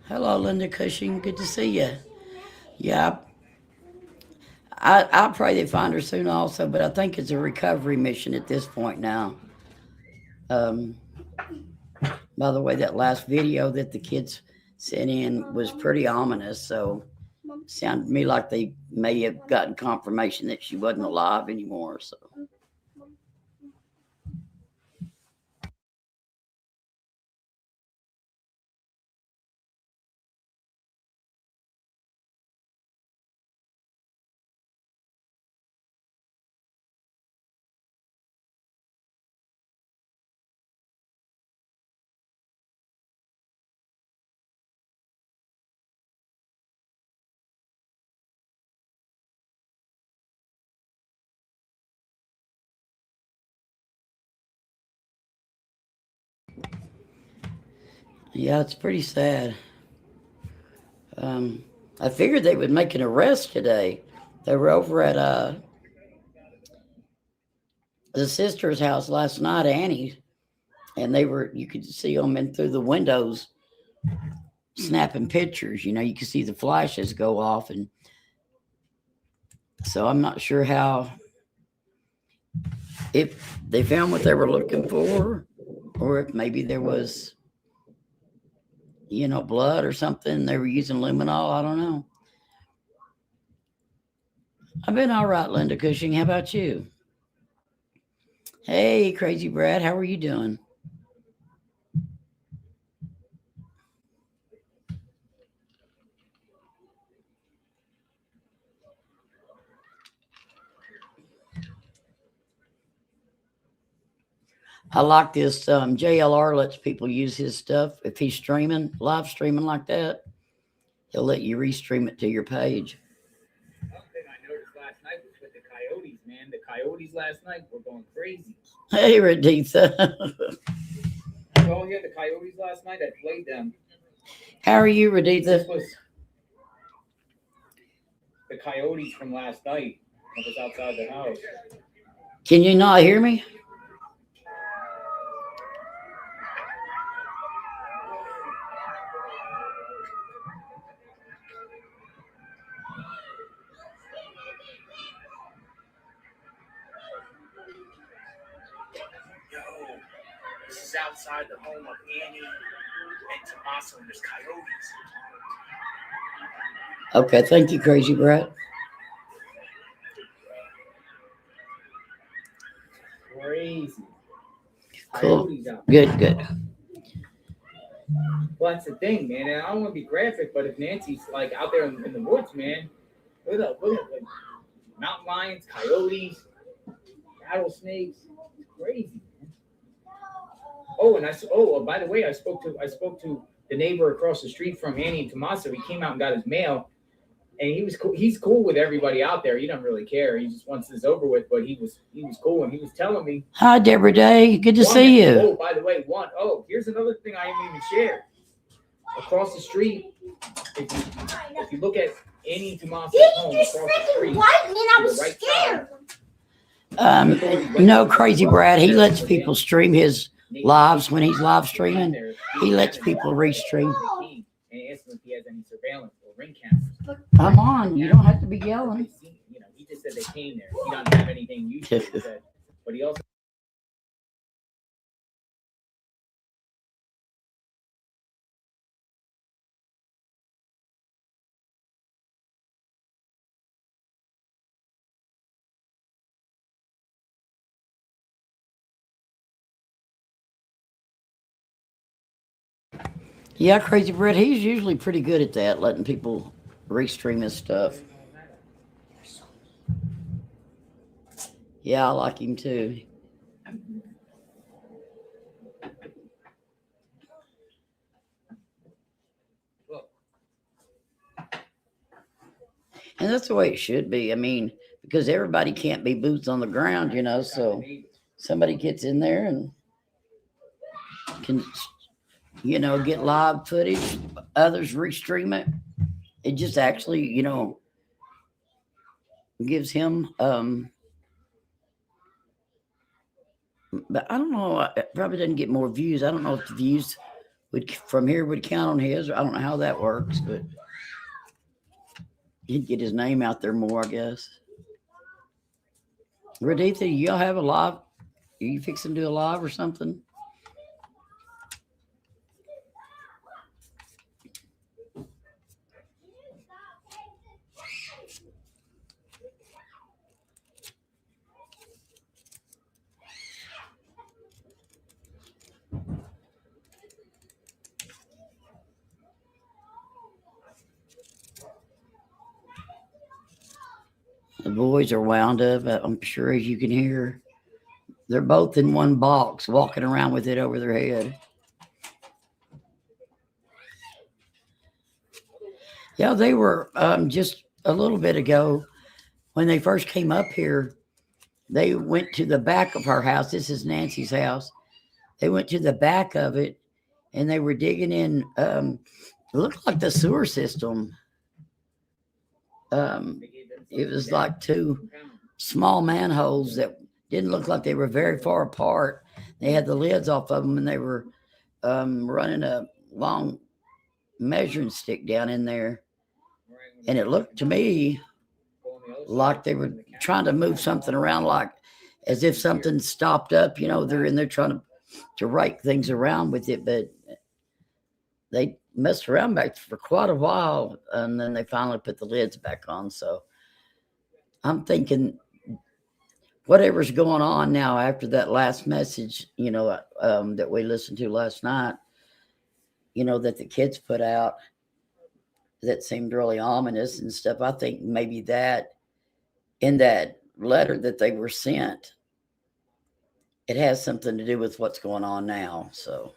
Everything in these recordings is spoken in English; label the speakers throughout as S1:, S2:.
S1: Hello, Linda Cushing. Good to see you. Yeah, I pray they find her soon also, but I think it's a recovery mission at this point now. Um, by the way, that last video that the kids sent in was pretty ominous, so it sounded to me like they may have gotten confirmation that she wasn't alive anymore. So, yeah, it's pretty sad. Um, I figured they would make an arrest today. They were over at the sister's house last night, Annie, and you could see them in through the windows snapping pictures. You could see the flashes go off, and so I'm not sure how if they found what they were looking for, or if maybe there was blood or something. They were using luminol. I don't know. I've been all right, Linda Cushing. How about you? Hey, Crazy Brad, how are you doing? I like this. JLR lets people use his stuff if he's streaming, live streaming like that. He'll let you restream it to your page.
S2: One thing I noticed last night was with the coyotes, man. The coyotes last night were going crazy.
S1: Hey, Raditha.
S2: You all hear the coyotes last night? I played them.
S1: How are you, Raditha?
S2: This was the coyotes from last night. I was outside the house.
S1: Can you not hear me?
S2: Yo, this is outside the home of Annie and Tommaso, and there's coyotes.
S1: Okay, thank you, Crazy Brad.
S2: Crazy.
S1: Cool.
S2: Coyotes out.
S1: Good.
S2: Well, that's the thing, man. And I don't want to be graphic, but if Nancy's like out there in the woods, man, look at like, mountain lions, coyotes, rattlesnakes. It's crazy, man. Oh, and by the way, I spoke to the neighbor across the street from Annie and Tommaso. He came out and got his mail, and he was cool. He's cool with everybody out there. He doesn't really care. He just wants this over with. But he was cool, and he was telling me.
S1: Hi, Deborah Day. Good to see you.
S2: Oh, by the way, here's another thing I didn't even share. Across the street, if you look at Annie and Tommaso's home across the street, to the right side.
S1: No, Crazy Brad. He lets people stream his lives when he's live streaming. He lets people restream.
S2: And ask him if he has any surveillance or ring cameras.
S1: Come on, you don't have to be yelling.
S2: He just said they came there. He doesn't have anything usually said, but he also.
S1: Yeah, Crazy Brad, he's usually pretty good at that, letting people restream his stuff. Yeah, I like him too. And that's the way it should be. I mean, because everybody can't be boots on the ground, so somebody gets in there and can, get live footage, others restream it. It just actually, gives him, but I don't know, it probably doesn't get more views. I don't know if the views from here would count on his. I don't know how that works, but he'd get his name out there more, I guess. Raditha, y'all have a live? Are you fixing to do a live or something? The boys are wound up, I'm sure, as you can hear. They're both in one box, walking around with it over their head. Yeah, they were just a little bit ago when they first came up here. They went to the back of our house. This is Nancy's house. They went to the back of it, and they were digging in. It looked like the sewer system. It was like two small manholes that didn't look like they were very far apart. They had the lids off of them, and they were running a long measuring stick down in there. And it looked to me like they were trying to move something around, like as if something stopped up. They're in there trying to rake things around with it, but they messed around back for quite a while, and then they finally put the lids back on. So I'm thinking whatever's going on now after that last message, that we listened to last night, that the kids put out, that seemed really ominous and stuff. I think maybe that in that letter that they were sent, it has something to do with what's going on now. So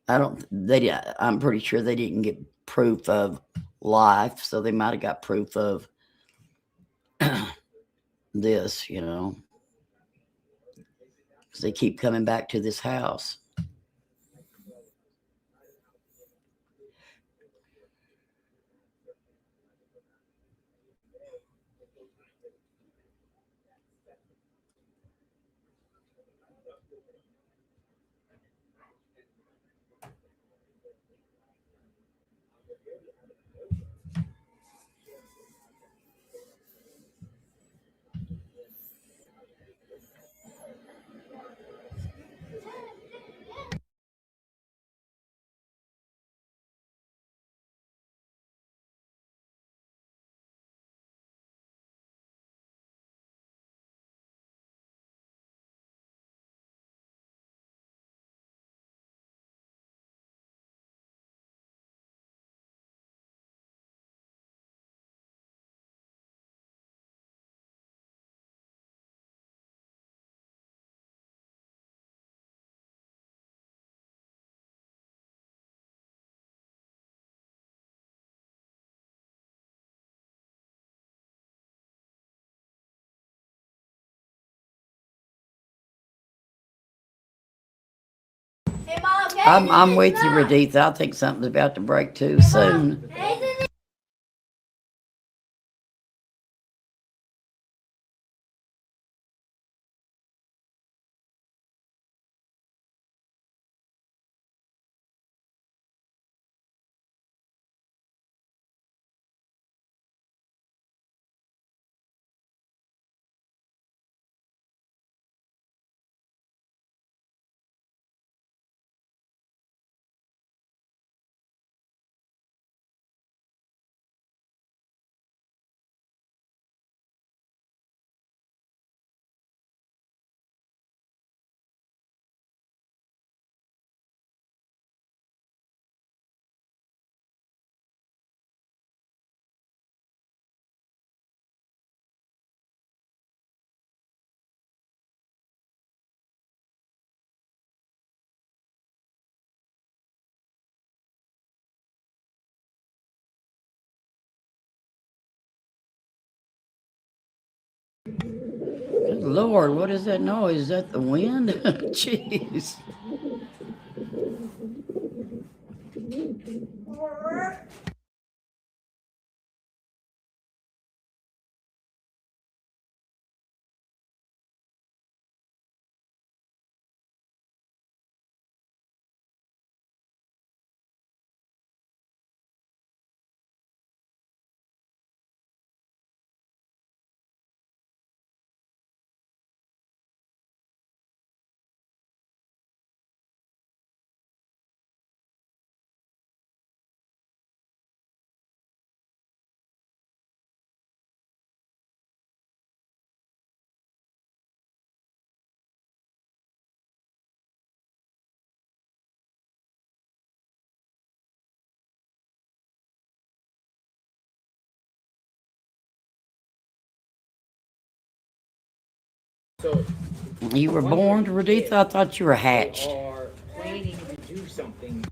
S1: I'm pretty sure they didn't get proof of life, so they might have got proof of this, because they keep coming back to this house. I'm with you, Raditha. I think something's about to break too soon. Good Lord, what is that noise? Is that the wind? Jeez.
S2: So
S1: You were born, Raditha? I thought you were hatched.
S2: they are planning to do something.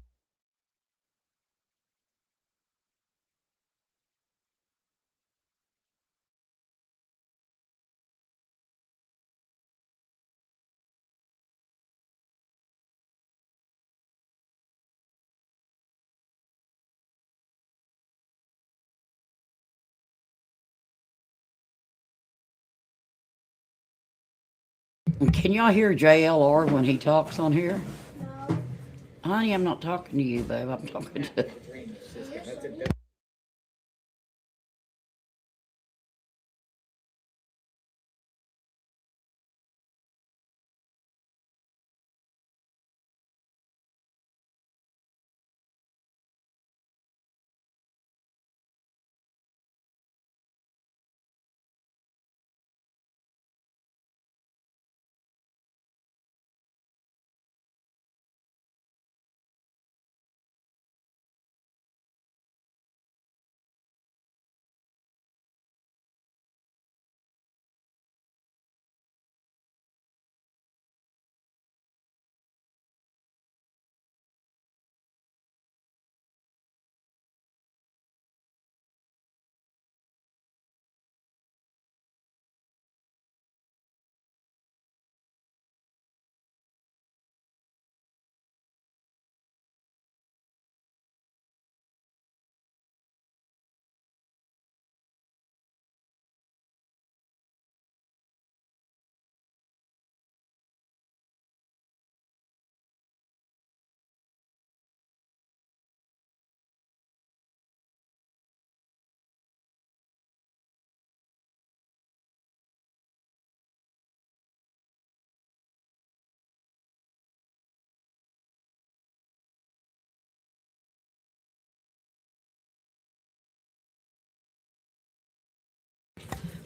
S1: Can y'all hear JLR when he talks on here? Honey, I'm not talking to you, babe. I'm talking to.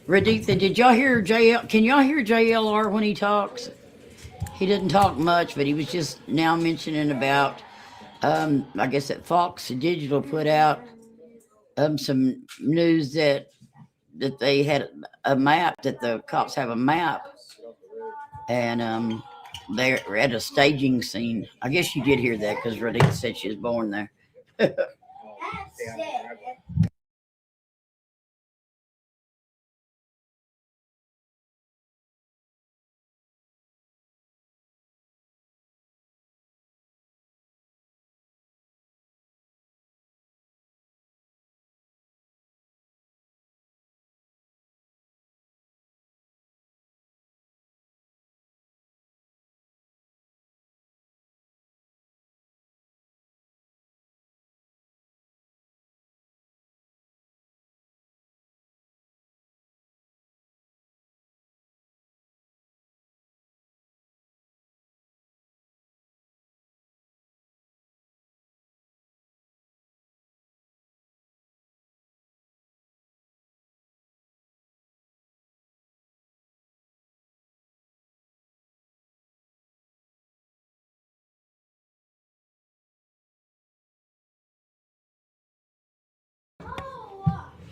S1: Raditha, did y'all hear JL? Can y'all hear JLR when he talks? He didn't talk much, but he was just now mentioning about. I guess that Fox Digital put out some news that they had a map, that the cops have a map, and they're at a staging scene. I guess you did hear that because Raditha said she was born there.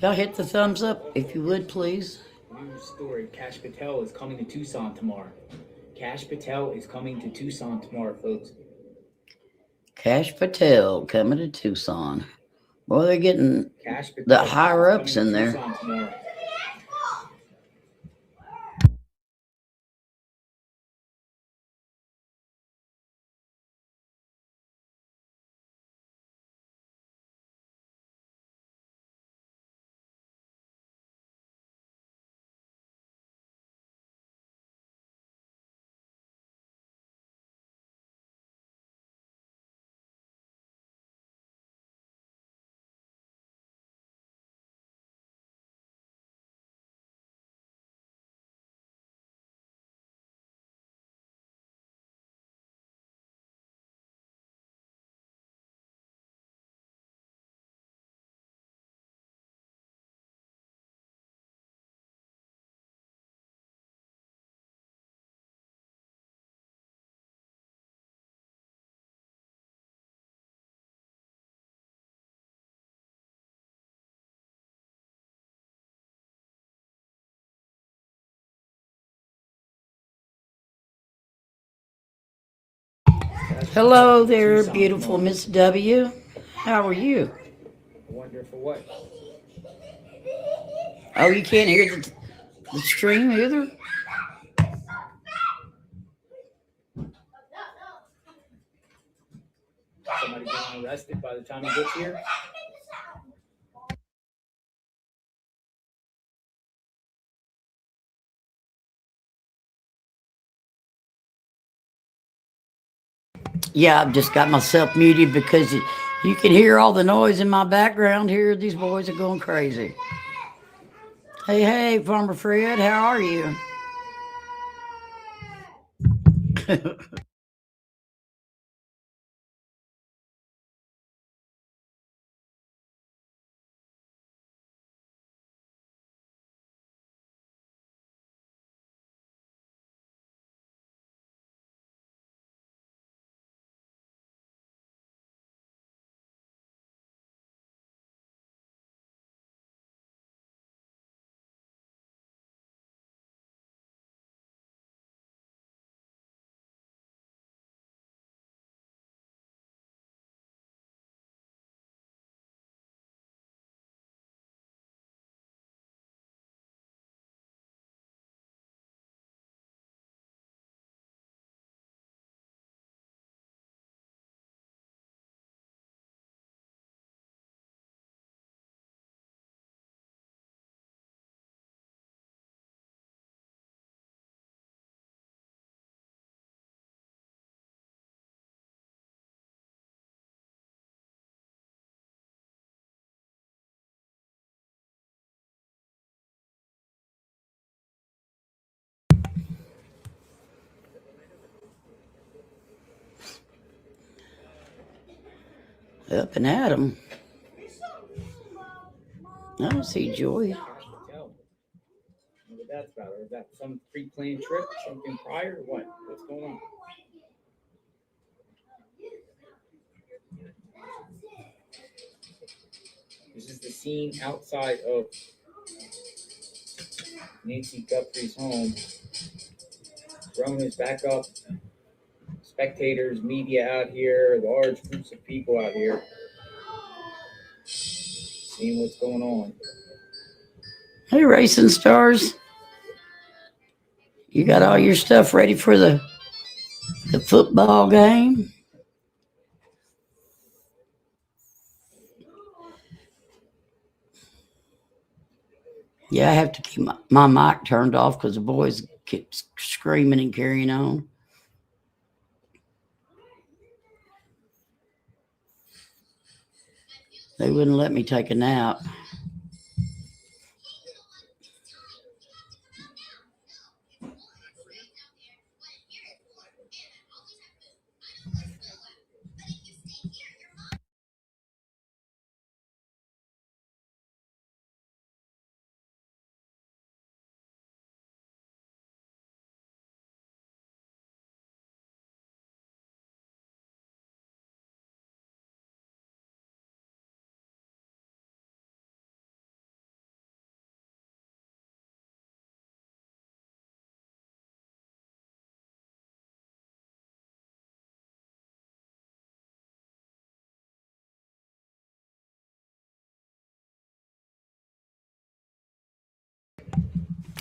S1: Y'all hit the thumbs up if you would, please.
S2: News story: Cash Patel is coming to Tucson tomorrow. Cash Patel is coming to Tucson tomorrow, folks.
S1: Cash Patel coming to Tucson. Well, they're getting
S2: Cash Patel
S1: the higher ups in there.
S2: Tucson tomorrow.
S1: Hello there,
S2: Tucson,
S1: beautiful
S2: Florida.
S1: Miss W. How are you?
S2: I wonder for what.
S1: Oh, you can't hear the stream either?
S2: Somebody getting arrested by the time he gets here.
S1: Yeah, I've just got myself muted because you can hear all the noise in my background here. These boys are going crazy. Hey, hey, Farmer Fred, how are you? Up and at 'em. I don't see Joy.
S2: Tell me what that's about. Or is that some pre-planned trip? Something prior? Or what? What's going on? This is the scene outside of Nancy Guthrie's home. Drone is back up. Spectators, media out here, large groups of people out here, seeing what's going on.
S1: Hey, Racing Stars. You got all your stuff ready for the football game? Yeah, I have to keep my mic turned off because the boys keep screaming and carrying on. They wouldn't let me take a nap.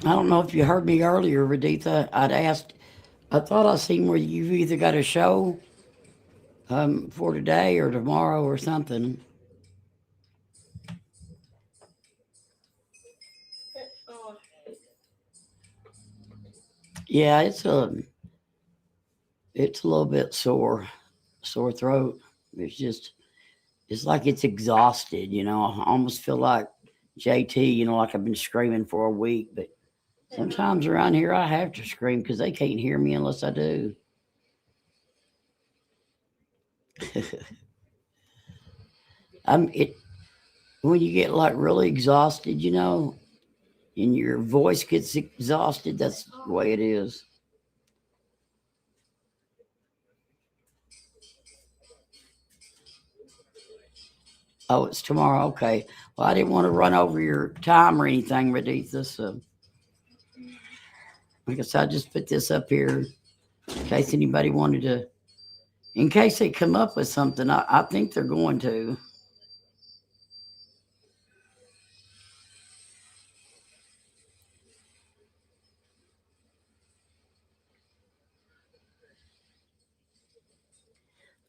S1: I don't know if you heard me earlier, Raditha. I thought I seen where you've either got a show for today or tomorrow or something. Yeah, it's a little bit sore throat. It's like it's exhausted. I almost feel like JT. Like I've been screaming for a week, but sometimes around here I have to scream because they can't hear me unless I do. When you get like really exhausted, and your voice gets exhausted. That's the way it is. Oh, it's tomorrow. Okay. Well, I didn't want to run over your time or anything, Raditha. So I guess I just put this up here in case anybody wanted to in case they come up with something. I think they're going to.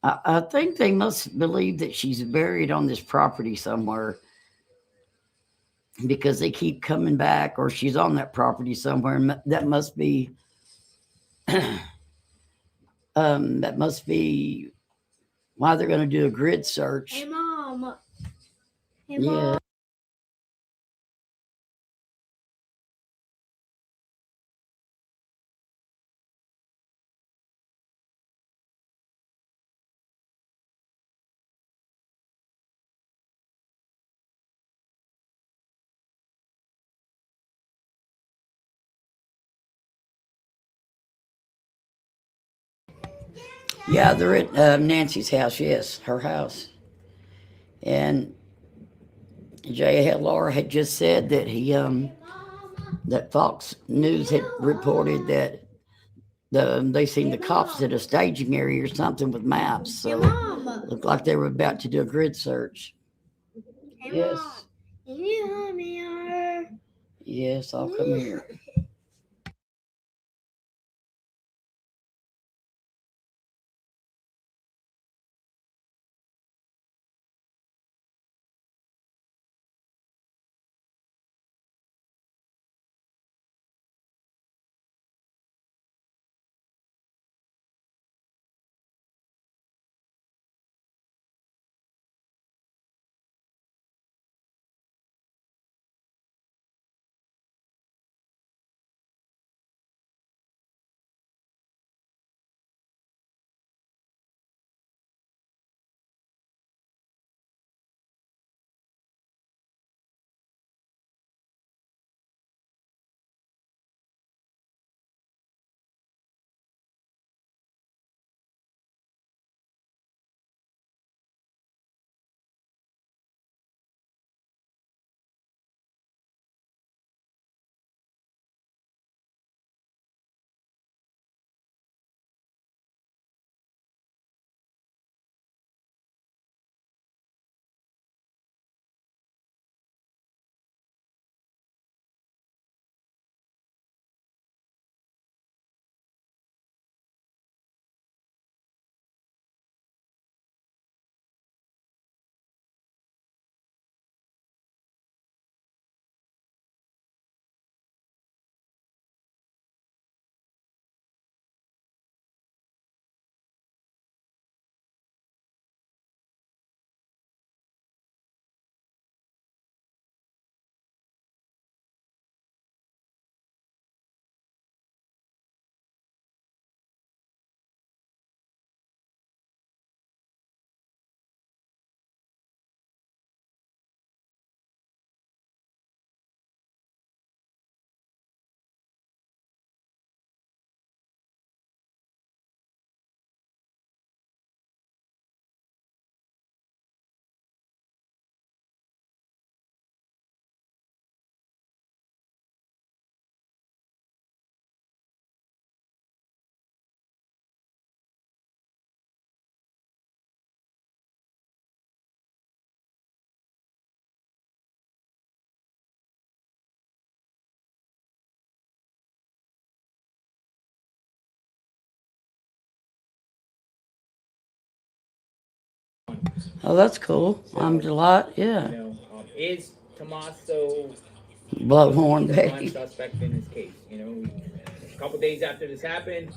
S1: I think they must believe that she's buried on this property somewhere because they keep coming back, or she's on that property somewhere. And that must be why they're going to do a grid search.
S3: Hey, Mom. Hey,
S1: Yeah.
S3: Mom.
S1: Yeah, they're at Nancy's house. Yes, her house. And JLR had just said that that Fox News had reported that they seen the cops at a staging area or something with maps. So
S3: Mom.
S1: looked like they were about to do a grid search.
S3: Hey,
S1: Yes.
S3: Mom. Can you help me here?
S1: Yes, I'll come here. Oh, that's cool. I'm delighted. Yeah.
S2: Is Tommaso
S1: Blowhorn
S2: the prime
S1: Betty.
S2: suspect in this case? A couple days after this happened,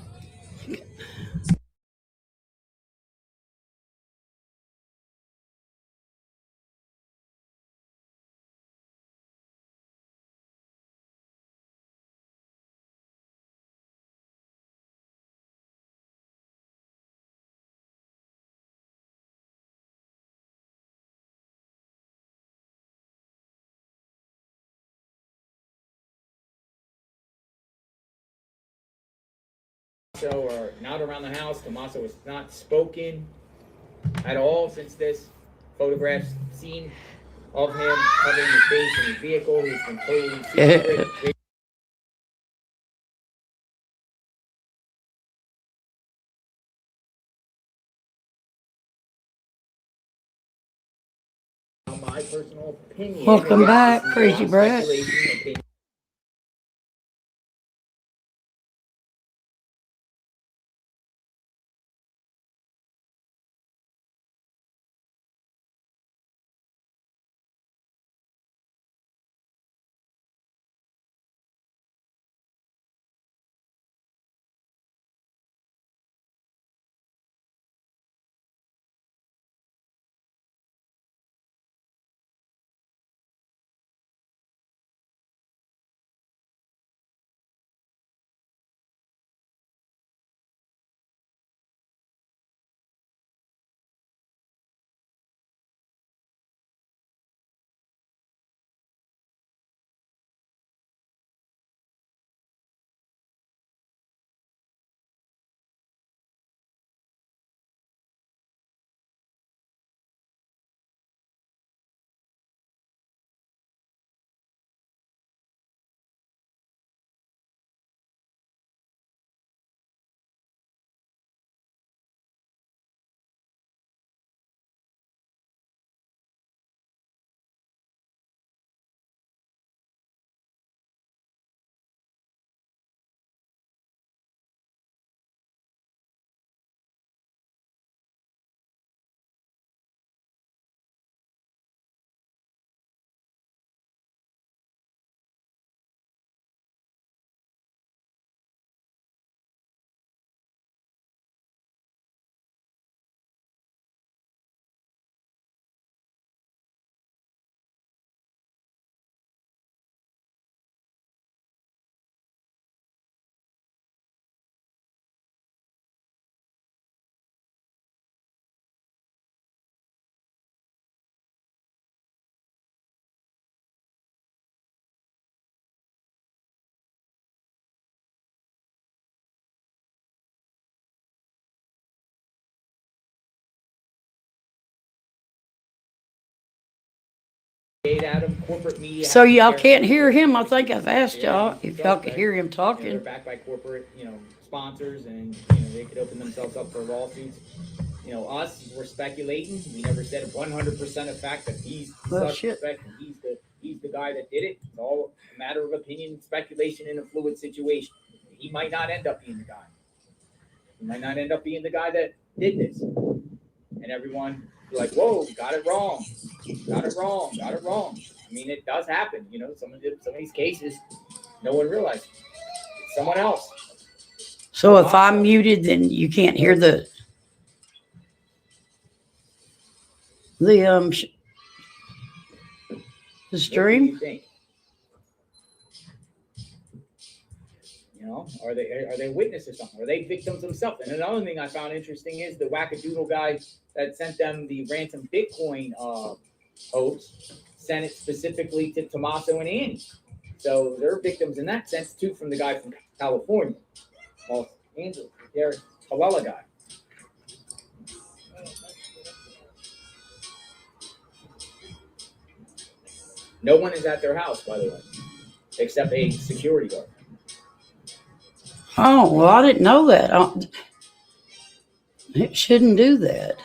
S2: Tommaso are not around the house. Tommaso was not spoken at all since this photographs seen of him covering his face in his vehicle. He's been totally secret. opinion.
S1: Welcome
S2: Again,
S1: back,
S2: this is
S1: Crazy
S2: all
S1: Brett.
S2: speculation, opinion. Adam, corporate media.
S1: So y'all can't hear him. I think I've asked y'all if y'all could hear him
S2: They're
S1: talking.
S2: backed by corporate, sponsors, and they could open themselves up for lawsuits. Us, we're speculating. We never said 100% of fact that he's the suspect and he's the guy that did it. It's all a matter of opinion and speculation in a fluid situation. He might not end up being the guy. He might not end up being the guy that did this. And everyone be like, whoa, got it wrong. Got it wrong. Got it wrong. I mean, it does happen. Some of these cases, no one realized. It's someone else.
S1: So if I'm muted, then you can't hear the stream.
S2: What do you think? Are they witnesses or something? Are they victims themselves? And another thing I found interesting is the wackadoodle guy that sent them the ransom Bitcoin hoax sent it specifically to Tommaso and Annie. So they're victims in that sense too, from the guy from California, Los Angeles, Derek Hawala guy. No one is at their house, by the way, except a security guard.
S1: Oh, well, I didn't know that. It shouldn't do that.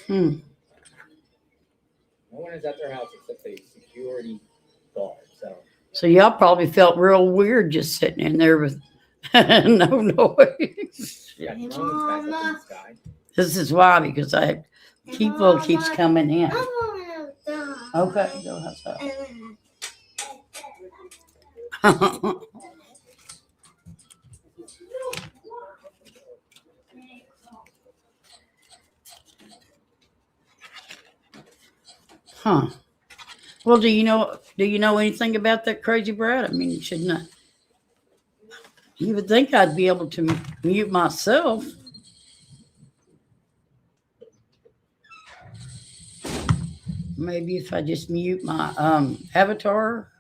S1: No
S2: one is at their house except a security guard.
S1: So y'all probably felt real weird just sitting in there with no noise. This is why, because people keeps coming in. Okay, go outside. Huh. Well, do you know anything about that Crazy Brad? I mean, shouldn't I? You would think I'd be able to mute myself. Maybe if I just mute my avatar.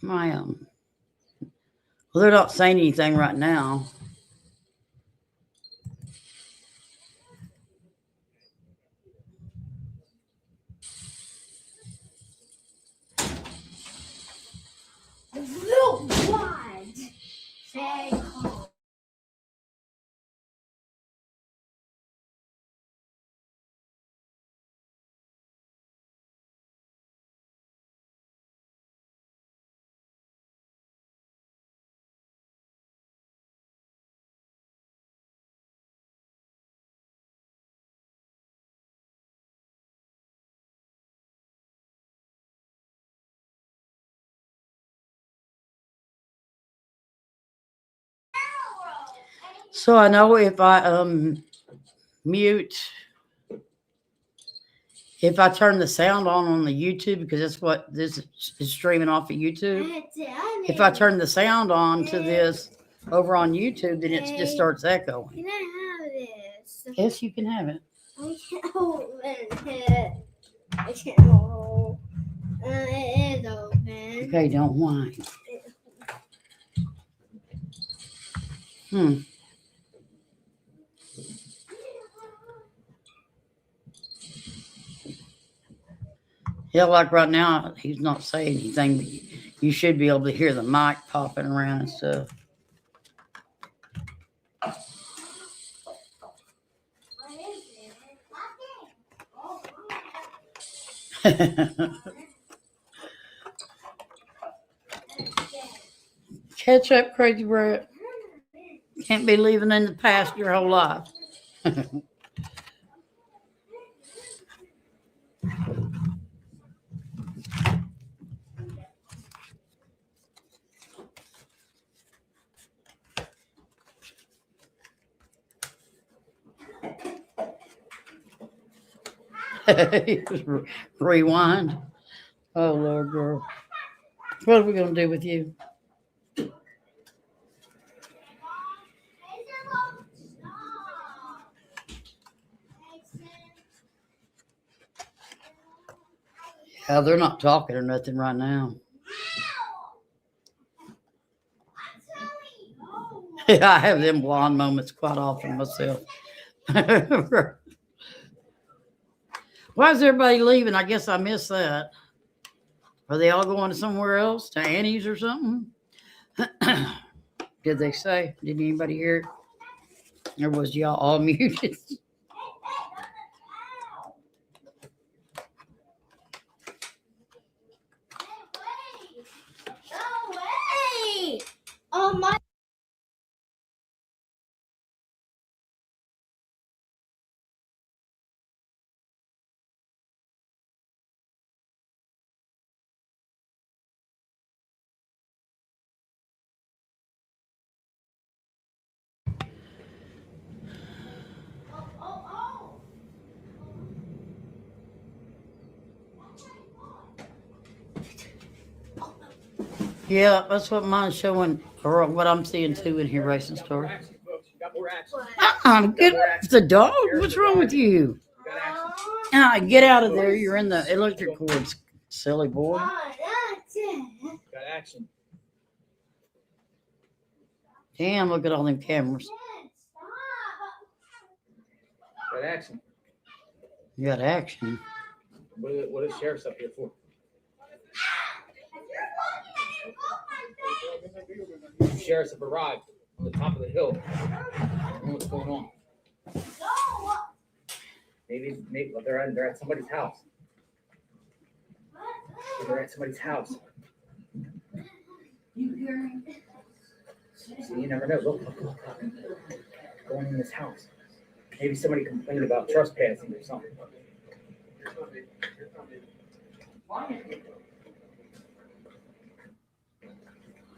S1: My well, they're not saying anything right now. So I know if I mute, if I turn the sound on the YouTube, because that's what this is streaming off of YouTube. If I turn the sound on to this over on YouTube, then it just starts echoing.
S3: Can I have this?
S1: Yes, you can have it.
S3: I can't open it. I can't hold. It is open.
S1: Okay, don't whine. Yeah, like right now, he's not saying anything, but you should be able to hear the mic popping around and stuff. Catch up, crazy Brett. Can't be living in the past your whole life. Rewind. Oh, Lord, girl. What are we going to do with you? Yeah, they're not talking or nothing right now. Yeah, I have them blonde moments quite often myself. Why is everybody leaving? I guess I missed that. Are they all going somewhere else? To Annie's or something? Did they say? Did anybody hear it? Or was y'all all muted?
S3: No way! Oh my!
S1: Yeah, that's what mine's showing, or what I'm seeing too in here, Racing Story.
S2: Action, folks. You got more action.
S1: Get off the dog. What's wrong with you?
S2: You got action.
S1: Get out of there. You're in the electric cords, silly boy.
S2: Got action.
S1: Damn, look at all them cameras.
S2: Got action.
S1: You got action.
S2: What is sheriff's up here for? Sheriffs have arrived on the top of the hill. I don't know what's going on. Maybe they're at somebody's house. They're at somebody's house. So you never know. Look. Going in this house. Maybe somebody complained about trespassing or something.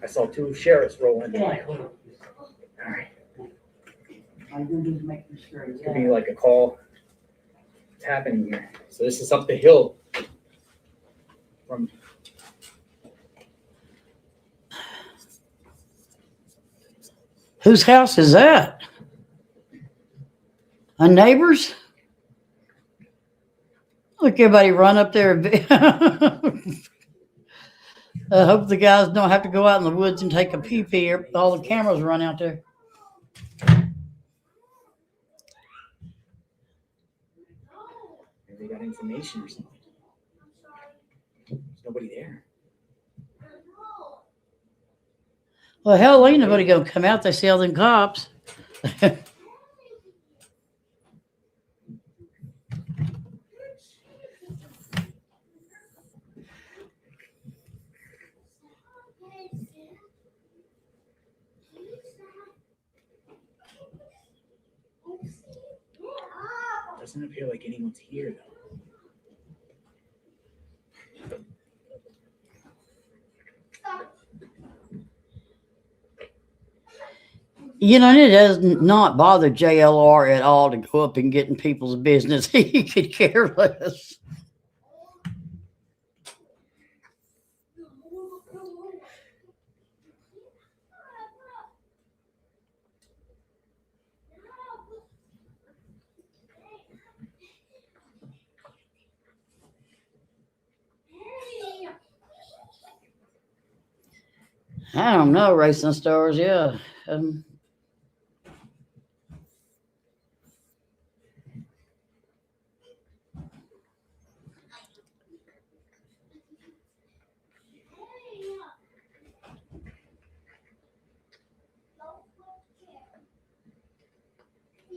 S2: I saw 2 sheriffs roll in. All right. Could be like a call. What's happening here? So this is up the hill from.
S1: Whose house is that? A neighbor's? Look, everybody run up there. I hope the guys don't have to go out in the woods and take a pee-pee. All the cameras run out there.
S2: Maybe they got information or something. There's nobody there.
S1: Well, hell, ain't nobody gonna come out. They see all them cops.
S2: Doesn't appear like anyone's here though.
S1: You know, it does not bother JLR at all to go up and get in people's business. He could care less. I don't know, Racing Stars. Yeah.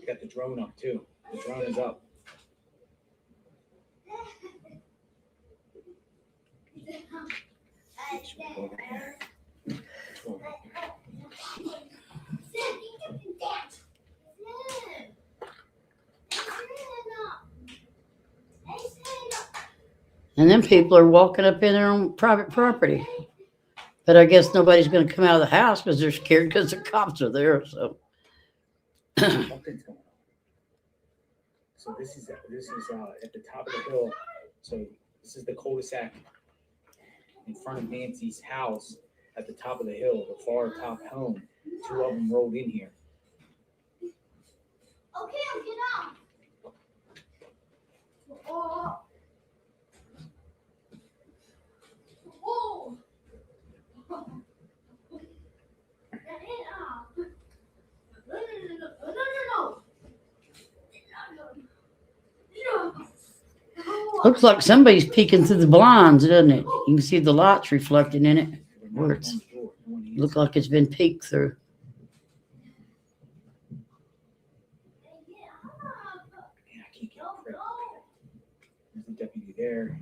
S2: Got the drone up too. The drone is up.
S1: And then people are walking up in their own private property. But I guess nobody's going to come out of the house because they're scared because the cops are there. So,
S2: Something's going on. So this is at the top of the hill. So this is the cul-de-sac in front of Nancy's house at the top of the hill, the far top home. Two of them rolled in here.
S3: Okay, I'll get up. Oh. Oh.
S1: looks like somebody's peeking through the blinds, doesn't it? You can see the lights reflecting in it. Where it's look like it's been peeked through.
S2: Yeah, I can't get a grip. There's the deputy there.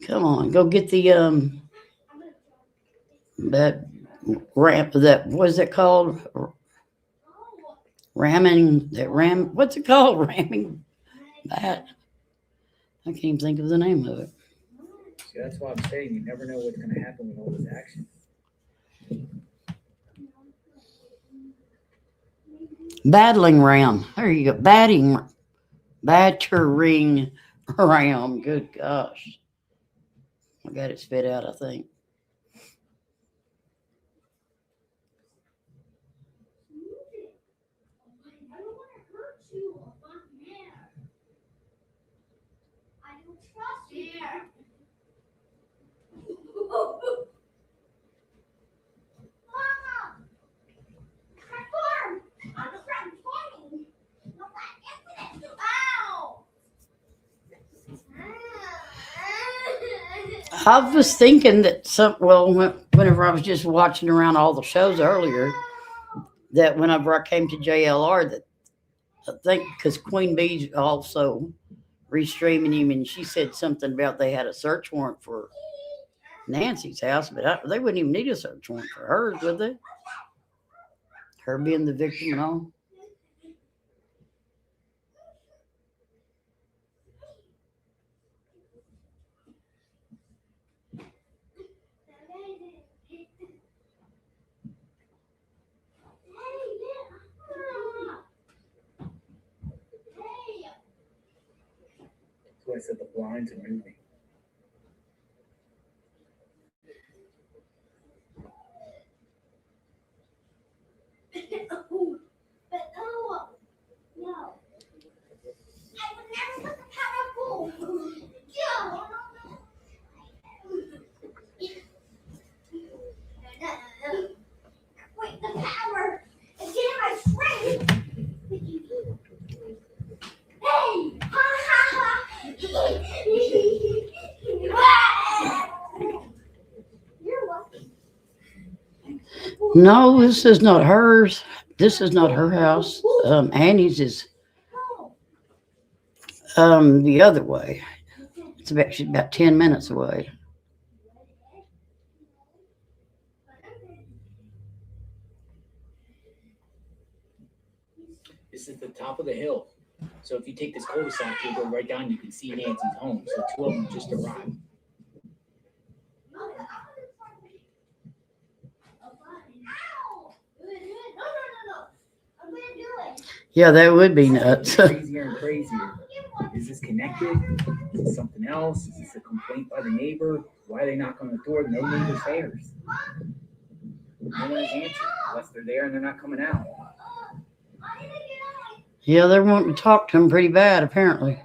S1: Come on, go get the that ramp, that what is it called? Ramming, that ram, what's it called? Ramming bat. I can't even think of the name of it.
S2: See, that's why I'm saying you never know what's going to happen with all this action.
S1: Battling ram. There you go. Battering ram. Good gosh. I got it spit out, I think. I was thinking that whenever I was just watching around all the shows earlier, that whenever I came to JLR, that I think because Queen Bee's also restreaming him, and she said something about they had a search warrant for Nancy's house, but they wouldn't even need a search warrant for hers, would they? Her being the victim and all.
S2: So I said the blinds are moving.
S3: No. I would never put the power pool. No. Wait, the power. It's in my frame. Hey! Ha ha ha!
S1: No, this is not hers. This is not her house. Annie's is the other way. She's about 10 minutes away.
S2: This is the top of the hill. So if you take this cul-de-sac, you go right down, you can see Nancy's home. So two of them just arrived.
S1: Yeah, that would be nuts.
S2: Crazier and crazier. Is this connected? Is this something else? Is this a complaint by the neighbor? Why are they knocking on the door? No neighbor's there. No one is answering unless they're there and they're not coming out.
S1: Yeah, they're wanting to talk to him pretty bad, apparently.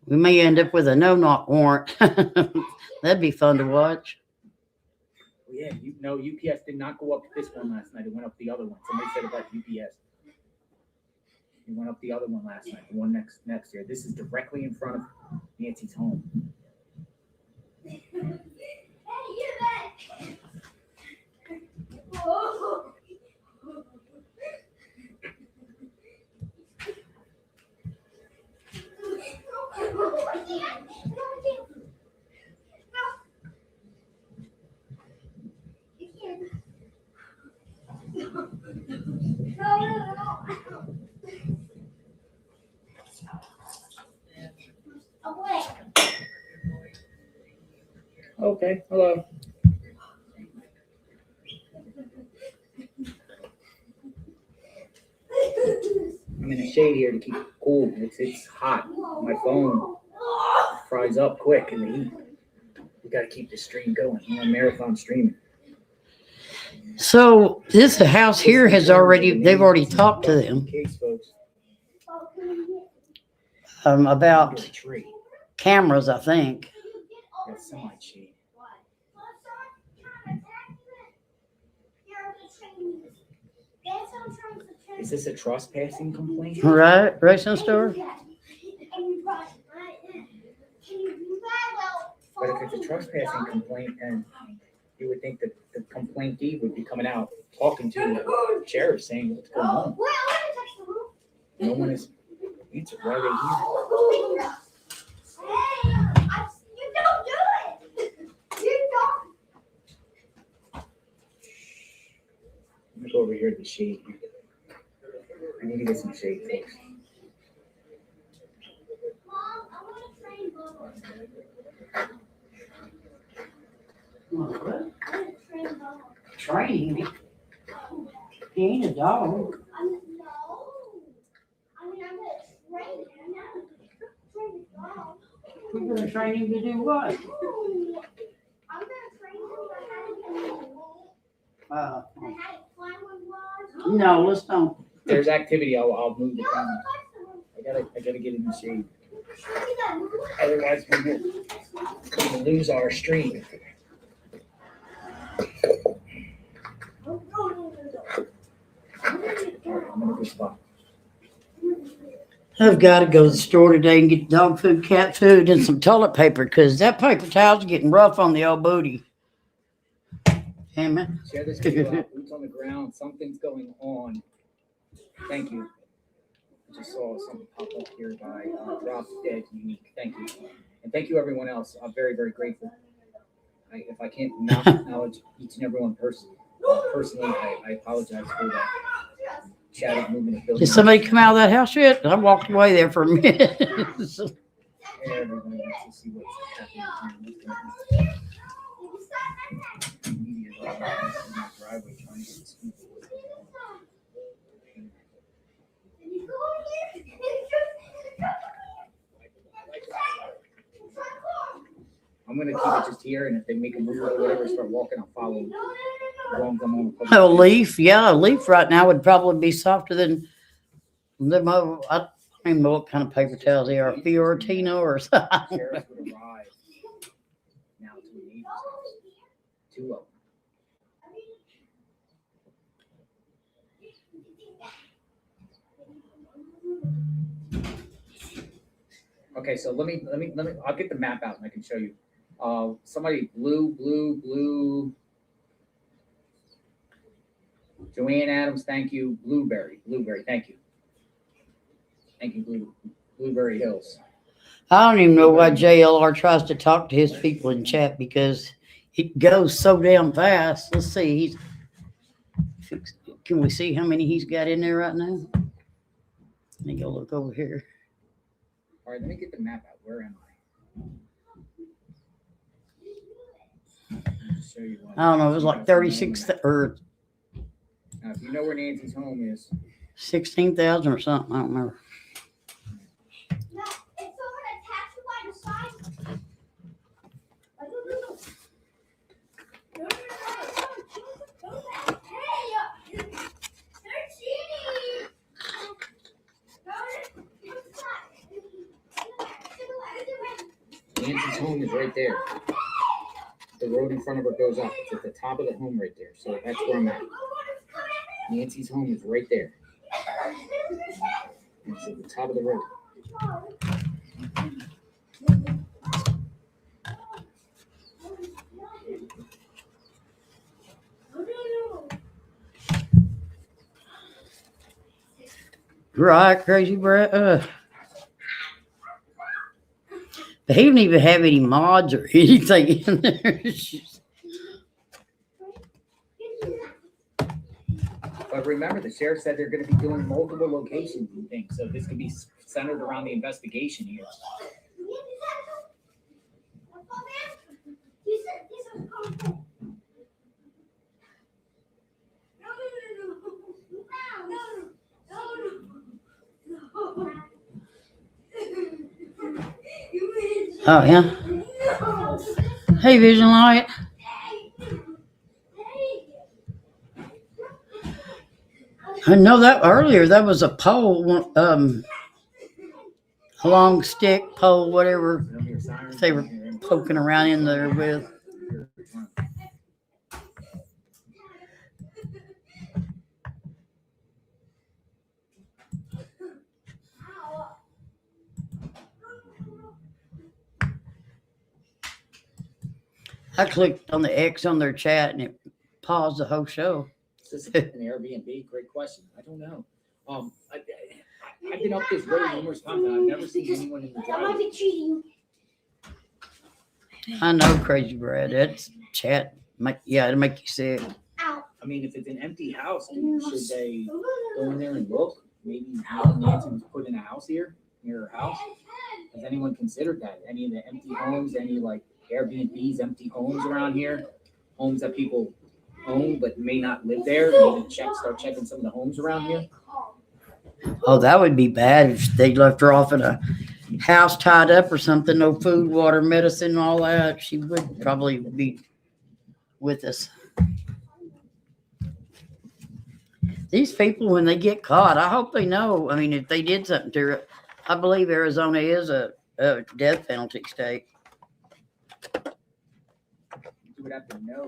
S1: We may end up with a no-knock warrant. That'd be fun to watch.
S2: Yeah, UPS did not go up this one last night. It went up the other one. Somebody said about UPS. It went up the other one last night. The one next year. This is directly in front of Nancy's home. Okay, hello. I'm in the shade here to keep it cool. It's hot. My phone fries up quick in the heat. We got to keep this stream going. We're on marathon streaming.
S1: So this house here they've already talked to them about cameras, I think.
S2: That's semi-cheap. Is this a trespassing complaint?
S1: Right, racing store?
S2: But if it's a trespassing complaint, then you would think that the complaintee would be coming out talking to the sheriff saying what's going on. No one is answered. Why are they here?
S3: You don't do it! You don't!
S2: Let me go over here to the shade. I need to get some shade, folks.
S1: What? Training? He ain't a dog. We're going to train him to do what? No, let's don't.
S2: There's activity. I'll move the camera. I gotta get in the shade. Otherwise, we're gonna lose our stream.
S1: I've got to go to the store today and get dog food, cat food, and some toilet paper because that paper towel's getting rough on the old booty. Damn it.
S2: Share this video out. Boots on the ground. Something's going on. Thank you. I just saw something pop up here by Rob's Dead Unique. Thank you. And thank you, everyone else. I'm very, very grateful. If I can't acknowledge each and everyone personally, I apologize for that. Shadow movement of building.
S1: Did somebody come out of that house yet? I walked away there for a minute.
S2: Everyone wants to see what's happening here. Media is all in my driveway trying to speak. I'm gonna keep it just here, and if they make a move or whatever, start walking, I'll follow them. As long as I'm on the
S1: A leaf, yeah, a leaf right now would probably be softer than I don't even know what kind of paper towels they are, Fiorentino or something.
S2: Sheriff would arrive now to a neighbor's house. Two of them. Okay, so let me. I'll get the map out and I can show you. Somebody blue. Joanne Adams, thank you. Blueberry, thank you. Thank you, Blueberry Hills.
S1: I don't even know why JLR tries to talk to his people in chat because it goes so damn fast. Let's see. Can we see how many he's got in there right now? Let me go look over here.
S2: All right, let me get the map out. Where am I? Show you one.
S1: I don't know. It was like 36 or
S2: now, if you know where Nancy's home is,
S1: 16,000 or something. I don't remember.
S3: No, if someone attacks you by the side. Hey, they're cheating.
S2: Nancy's home is right there. The road in front of her goes up. It's at the top of the home right there. So that's where I'm at. Nancy's home is right there. It's at the top of the road.
S1: Right, crazy Brad. They don't even have any mods or anything in there.
S2: But remember, the sheriff said they're going to be doing multiple locations and things. So this could be centered around the investigation here.
S1: Oh, yeah. Hey, Vision Light. I know that earlier, that was a pole, a long stick pole, whatever they were poking around in there with. I clicked on the X on their chat and it paused the whole show.
S2: Is this an Airbnb? Great question. I don't know. I've been up this road numerous times and I've never seen anyone in the
S3: That might
S2: driveway.
S3: be cheating.
S1: I know, crazy Brad. That's chat. It'll make you sick.
S3: Ow.
S2: I mean, if it's an empty house, should they go in there and look? Maybe Nancy was put in a house here, near her house. Has anyone considered that? Any of the empty homes, any like Airbnbs, empty homes around here? Homes that people own but may not live there? Maybe start checking some of the homes around here.
S1: Oh, that would be bad if they left her off in a house tied up or something. No food, water, medicine, all that. She would probably be with us. These people, when they get caught, I hope they know. I mean, if they did something to her, I believe Arizona is a death penalty state.
S2: You would have to know.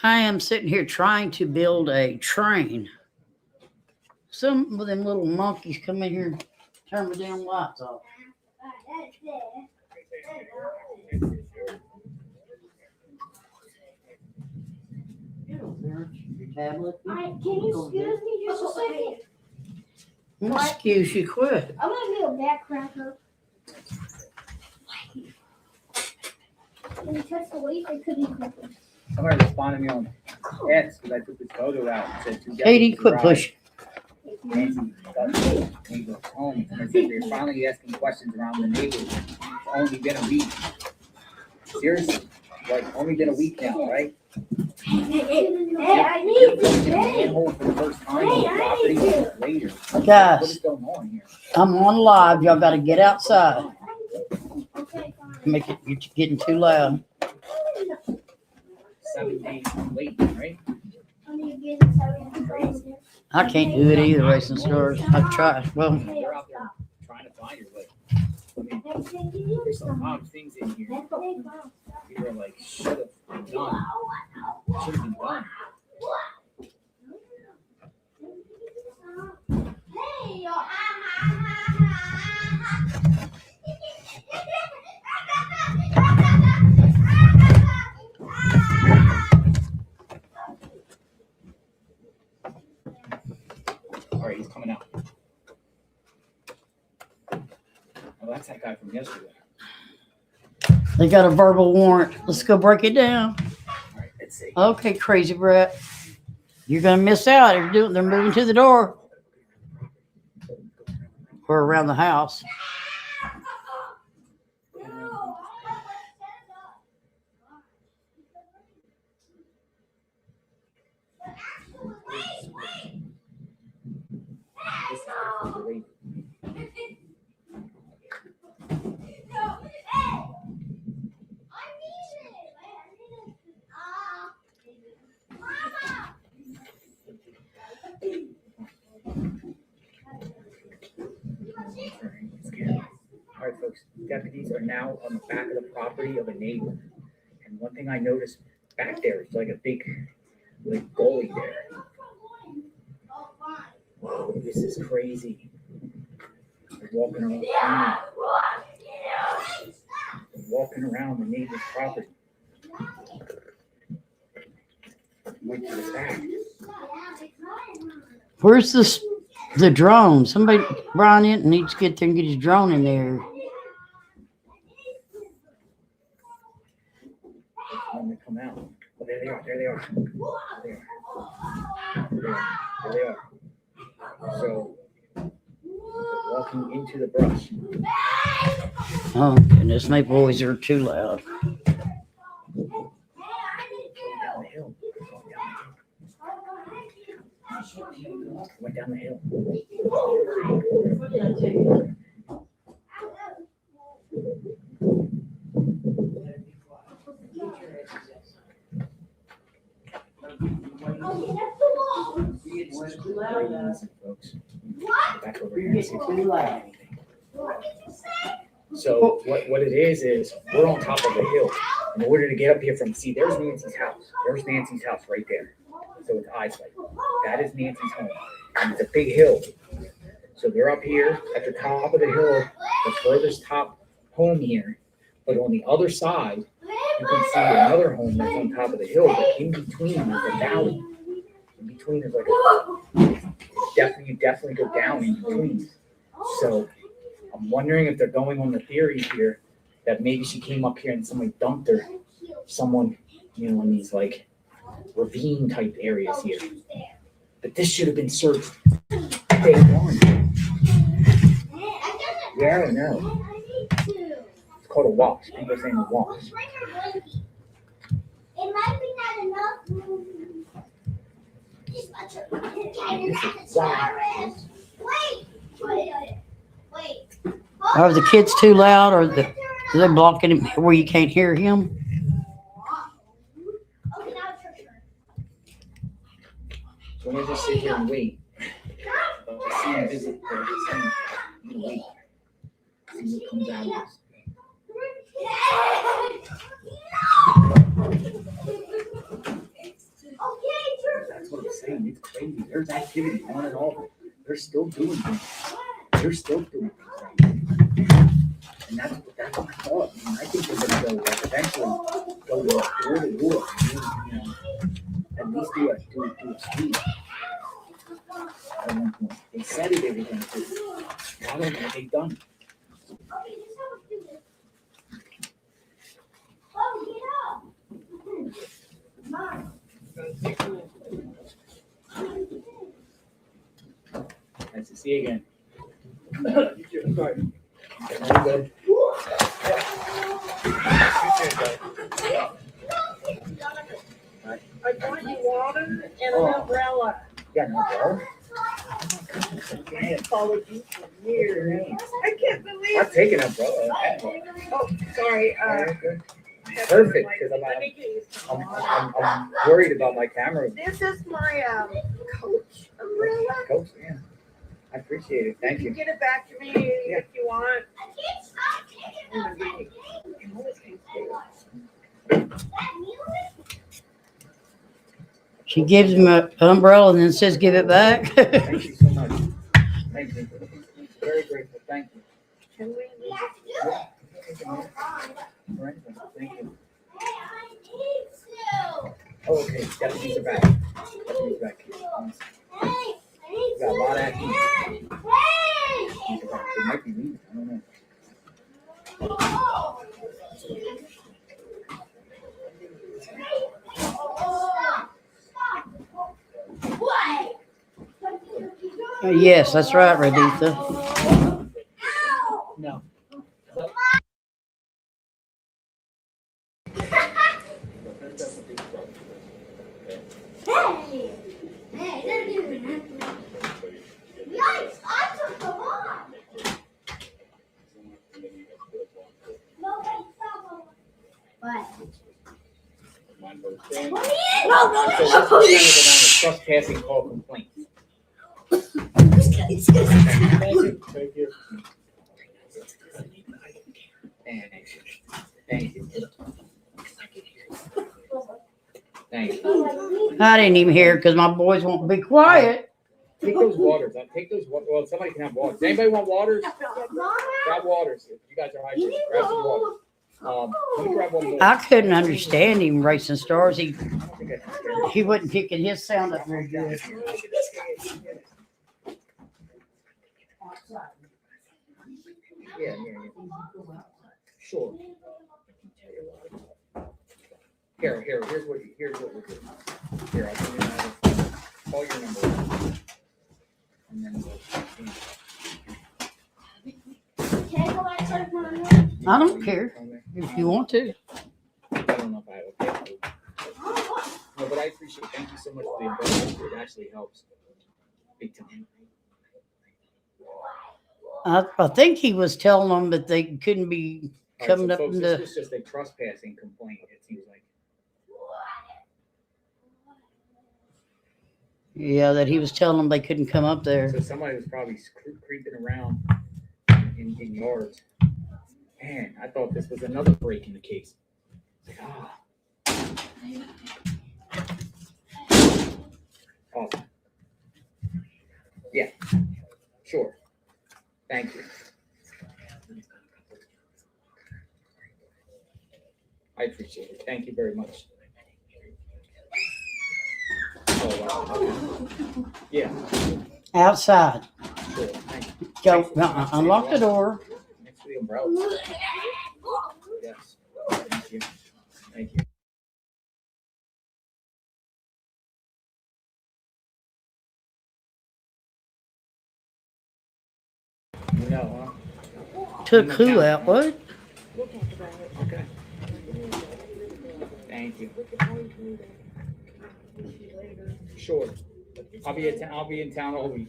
S1: I am sitting here trying to build a train. Some of them little monkeys come in here and turn my damn lights off. Your tablet.
S3: Can you excuse me just a second?
S1: Excuse you, quit.
S3: I'm gonna be a backcracker. When you touch the weight, it could be quicker.
S2: Somebody responded to me on X because I took this photo out and said two
S1: Katie,
S2: deputies
S1: quit
S2: arrived.
S1: pushing.
S2: Nancy Guthrie, neighbor home, and I said they're finally asking questions around the neighborhood. It's only been a week. Seriously, like only been a week now, right?
S3: Hey, I need this. Hey,
S2: Manhole for the first time on the property later. What
S1: Guys,
S2: is going on here?
S1: I'm on live. Y'all got to get outside.
S3: okay, fine.
S1: Make it, you're getting too loud.
S2: 7 days late, right?
S3: I need to get inside.
S1: I can't do it either, racing stars. I try. Well,
S2: They're out there trying to find her, but I mean, there's some odd things in here. People are like, should have been done. Should have been done.
S3: Hey,
S2: right, he's coming out. Oh, that's that guy from yesterday.
S1: They got a verbal warrant. Let's go break it down.
S2: All right, let's see.
S1: Okay, crazy Brett. You're gonna miss out. They're moving to the door. Or around the house.
S2: All right, folks, deputies are now on the back of the property of a neighbor. And one thing I noticed back there is like a big gully there. Whoa, this is crazy. They're walking around. They're walking around the neighbor's property. Went to the back.
S1: Where's the drone? Somebody, Brian Hinton needs to get there and get his drone in there.
S2: When they come out. Oh, there they are. There they are. There they are. So they're walking into the brush.
S1: Oh goodness, my boys are too loud.
S2: Going down the hill. Went down the hill. Folks. Back over here and see if we can find anything. So what it is we're on top of the hill. In order to get up here there's Nancy's house. There's Nancy's house right there. So it's eyesight. That is Nancy's home. And it's a big hill. So they're up here at the top of the hill, the furthest top home here. But on the other side, you can see another home that's on top of the hill. But in between there's a valley. In between there's like you definitely go down in between. So I'm wondering if they're going on the theory here that maybe she came up here and somebody dumped her. Someone, in these like ravine type areas here. But this should have been searched day one. Yeah, I know. It's called a wash. People are saying a wash.
S3: It might be not enough. Wait.
S1: Are the kids too loud, or are they blocking him where you can't hear him?
S2: So I'm gonna just sit here and wait. See him visit. Wait. See what comes out of this. That's what I'm saying. It's crazy. There's activity on and off. They're still doing things. And that's what I thought. I think they're gonna go eventually go door to door. At least do a speed. At one point. They said it they were gonna do. I don't know what they've done. Nice to see you again. Sorry. Good.
S4: I brought you water and an umbrella.
S2: Yeah, no, bro.
S4: I followed you for years. I can't believe
S2: I'm taking it, bro.
S4: Oh, sorry.
S2: Perfect, because
S4: Let me get you some water.
S2: I'm worried about my camera.
S4: This is my Coach umbrella.
S2: Coach, yeah. I appreciate it. Thank
S4: You
S2: you.
S4: get it back to me if you want.
S1: She gives him an umbrella and then says, "Give it back."
S2: Thank you so much. Thank you. Very grateful. Thank you.
S4: Can we?
S2: Right. Thank you.
S3: Hey, I need to.
S2: Oh, okay. Deputies are back. Deputies back.
S3: Hey, I need
S2: Got a lot of action. It might be leaving. I don't know.
S1: Yes, that's right, Raditha.
S2: No. Trespassing call complaint. Thank you. Thank you. Thank you.
S1: I didn't even hear because my boys won't be quiet.
S2: Take those waters. Take those. Well, somebody can have waters. Anybody want waters? Grab waters. If you guys are hydrated, grab some water. Let me grab one more.
S1: I couldn't understand him racing stars.
S2: I don't think I can scare you.
S1: He wasn't picking his sound up very good.
S2: Yeah. Sure. Here's what we'll do. Here, I'll give you call your number. And then we'll
S1: I don't care if you want to.
S2: I don't know if I okay. No, but I appreciate it. Thank you so much for the investment. It actually helps. Big time.
S1: I think he was telling them that they couldn't be
S2: All right,
S1: coming
S2: so
S1: up
S2: folks,
S1: in
S2: this
S1: the.
S2: was just a trespassing complaint, it seems like.
S1: Yeah, that he was telling them they couldn't come up there.
S2: So somebody was probably creeping around in yards. Man, I thought this was another break in the case. It's like, Awesome. Yeah, sure. Thank you. I appreciate it. Thank you very much. Oh, wow. Okay. Yeah,
S1: Outside.
S2: sure. Thank you.
S1: Go. Unlock the door.
S2: Next to the umbrella. Yes. Thank you. Thank you. You know, huh?
S1: Took who out? What?
S2: Okay. Thank you. Sure. I'll be in town all week.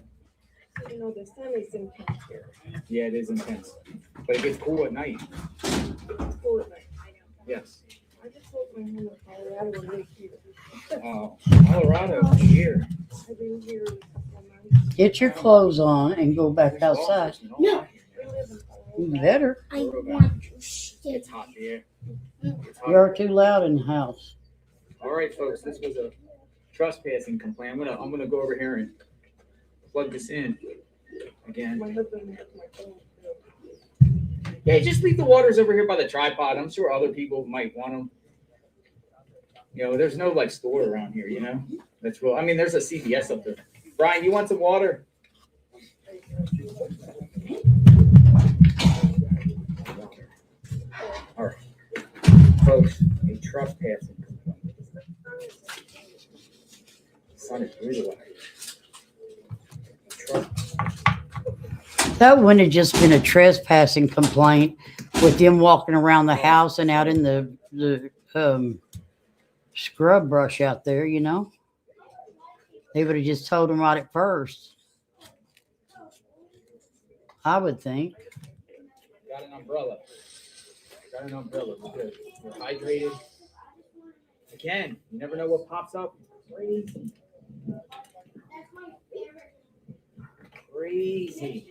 S4: You know, the sun is intense here.
S2: Yeah, it is intense, but it gets cool at night.
S4: It's cool at night.
S2: Yes.
S4: I just hope my home in Colorado will live here.
S2: Colorado here.
S4: I've been here in a couple of months.
S1: Get your clothes on and go back outside.
S3: No.
S4: We live in
S1: You
S4: Colorado.
S1: better.
S3: I want to stay.
S2: It's hot here. It's hot.
S1: You are too loud in the house.
S2: All right, folks. This was a trespassing complaint. I'm gonna go over here and plug this in again.
S4: My husband has my phone.
S2: Yeah, just leave the waters over here by the tripod. I'm sure other people might want them. You know, there's no like store around here. You know, that's real. I mean, there's a CVS up there. Brian, you want some water? All right, folks. A trespassing complaint. The sun is really light.
S1: That wouldn't have just been a trespassing complaint with them walking around the house and out in the scrub brush out there, you know. They would have just told them right at first. I would think.
S2: Got an umbrella. We're good. We're hydrated. Again, you never know what pops up. Crazy. Crazy.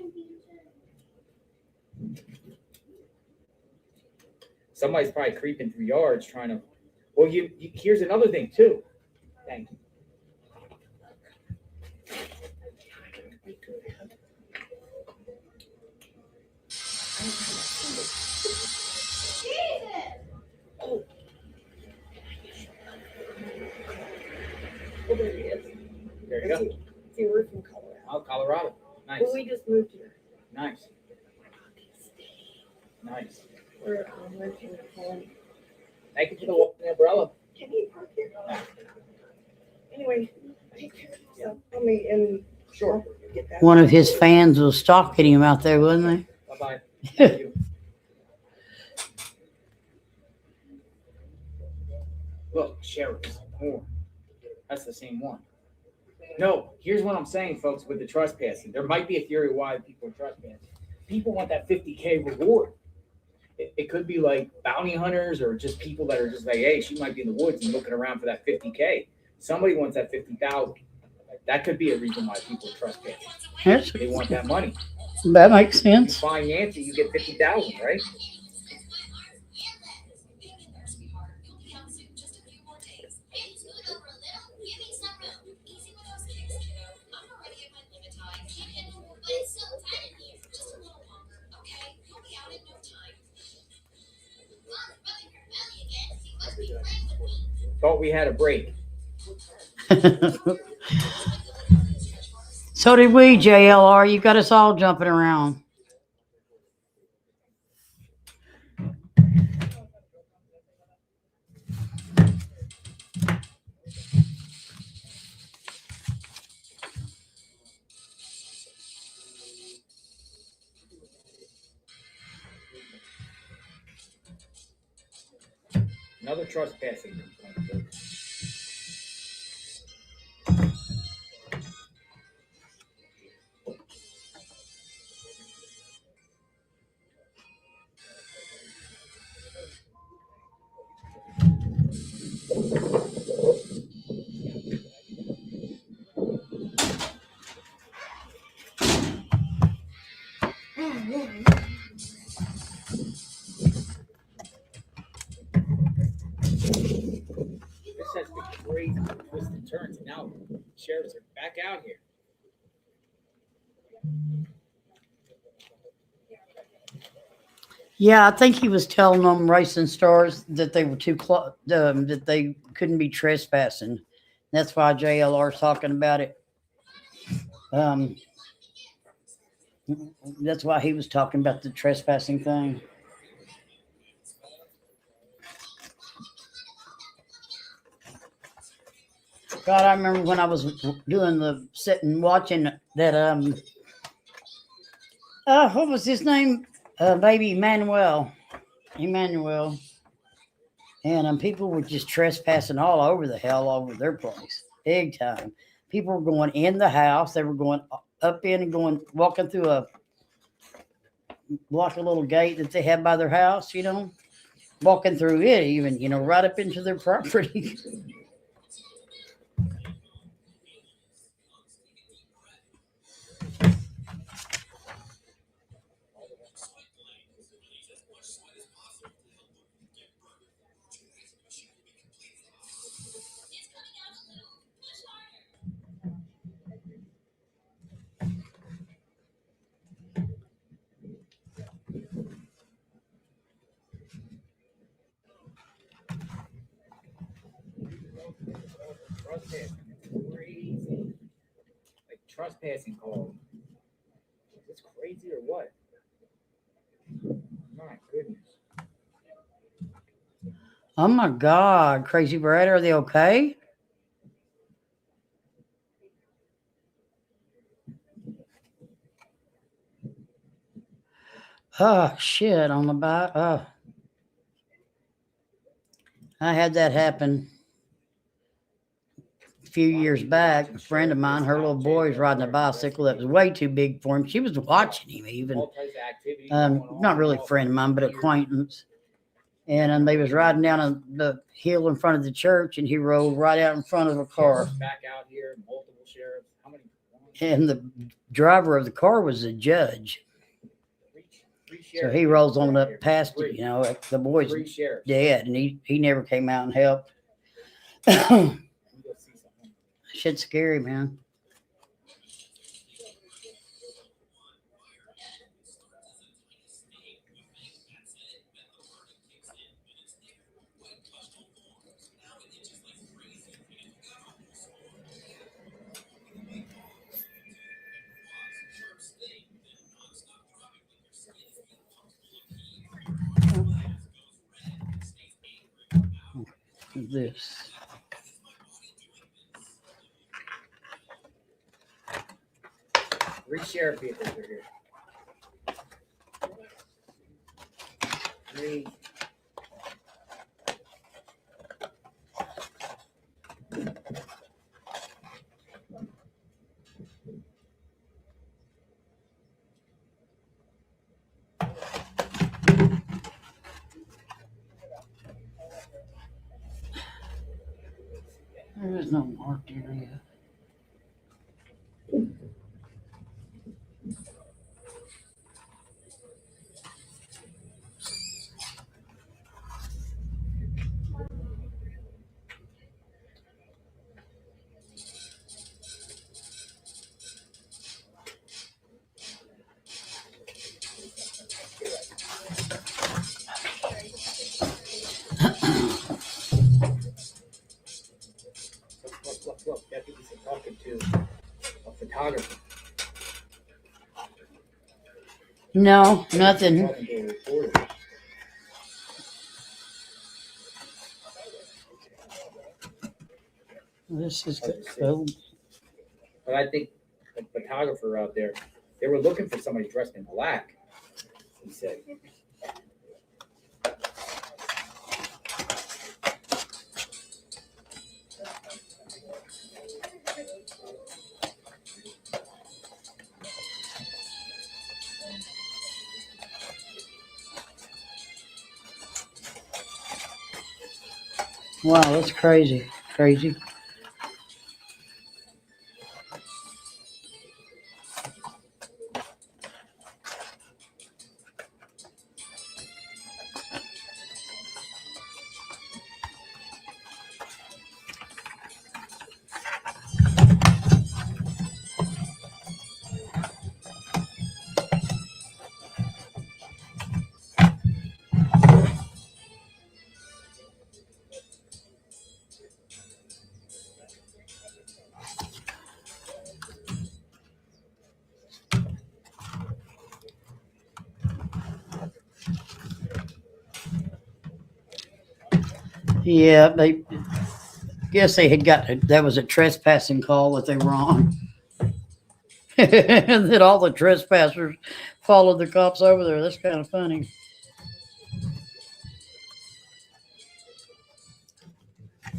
S2: Somebody's probably creeping through yards trying to. Well, you here's another thing too. Thank you.
S4: Oh, there he is.
S2: There you go.
S4: See, we're from Colorado.
S2: Oh, Colorado. Nice.
S4: Well, we just moved here.
S2: Nice. Nice.
S4: We're renting a home.
S2: Thank you for the walking umbrella.
S4: Can you park here? Anyway, take care of yourself. Let me and
S2: Sure.
S4: get that.
S1: One of his fans was stalking him out there, wasn't
S2: Bye-bye. Thank you. Look, sheriff's horn. That's the same one. No, here's what I'm saying, folks, with the trespassing. There might be a theory why people are trespassing. People want that 50K reward. It could be like bounty hunters or just people that are just like, hey, she might be in the woods and looking around for that 50K. Somebody wants that 50,000. That could be a reason why people are trespassing.
S1: he?
S2: They want that money.
S1: That makes
S2: You
S1: sense.
S2: find Nancy, you get 50,000, right? Thought we had a break.
S1: So did we, JLR. You got us all jumping around.
S2: Another trespassing complaint. This has been crazy twists and turns. And now sheriffs are back out here.
S1: Yeah, I think he was telling them racing stars that they were too close, that they couldn't be trespassing. That's why JLR's talking about it. That's why he was talking about the trespassing thing. God, I remember when I was doing the sitting watching that. What was his name? Baby Emmanuel. And people were just trespassing all over their place, big time. People were going in the house. They were going up in and walking through a little gate that they had by their house, walking through it even, right up into their property.
S2: Trespassing. It's crazy. Like trespassing call. Is this crazy or what? My goodness.
S1: Oh my God, Crazy Brad, are they okay? Oh shit, on the back. I had that happen a few years back. A friend of mine, her little boy was riding a bicycle that was way too big for him. She was watching him even.
S2: All types of activity going on.
S1: Not really a friend of mine, but acquaintance. And they was riding down the hill in front of the church, and he rolled right out in front of a car.
S2: Back out here, multiple sheriffs. How many?
S1: And the driver of the car was a judge. So he rolls on up past it, the boy's dead, and he never came out and helped. Shit's scary, man. this?
S2: Three sheriff vehicles are here. Three.
S1: There is no marked area.
S2: Look. Deputies are talking to a photographer.
S1: No, nothing.
S2: Talking to a reporter.
S1: This is cool.
S2: But I think the photographer out there, they were looking for somebody dressed in black, he said.
S1: Wow, that's crazy. Crazy. Yeah, they guess they had got that was a trespassing call that they were on. And that all the trespassers followed the cops over there. That's kind of funny.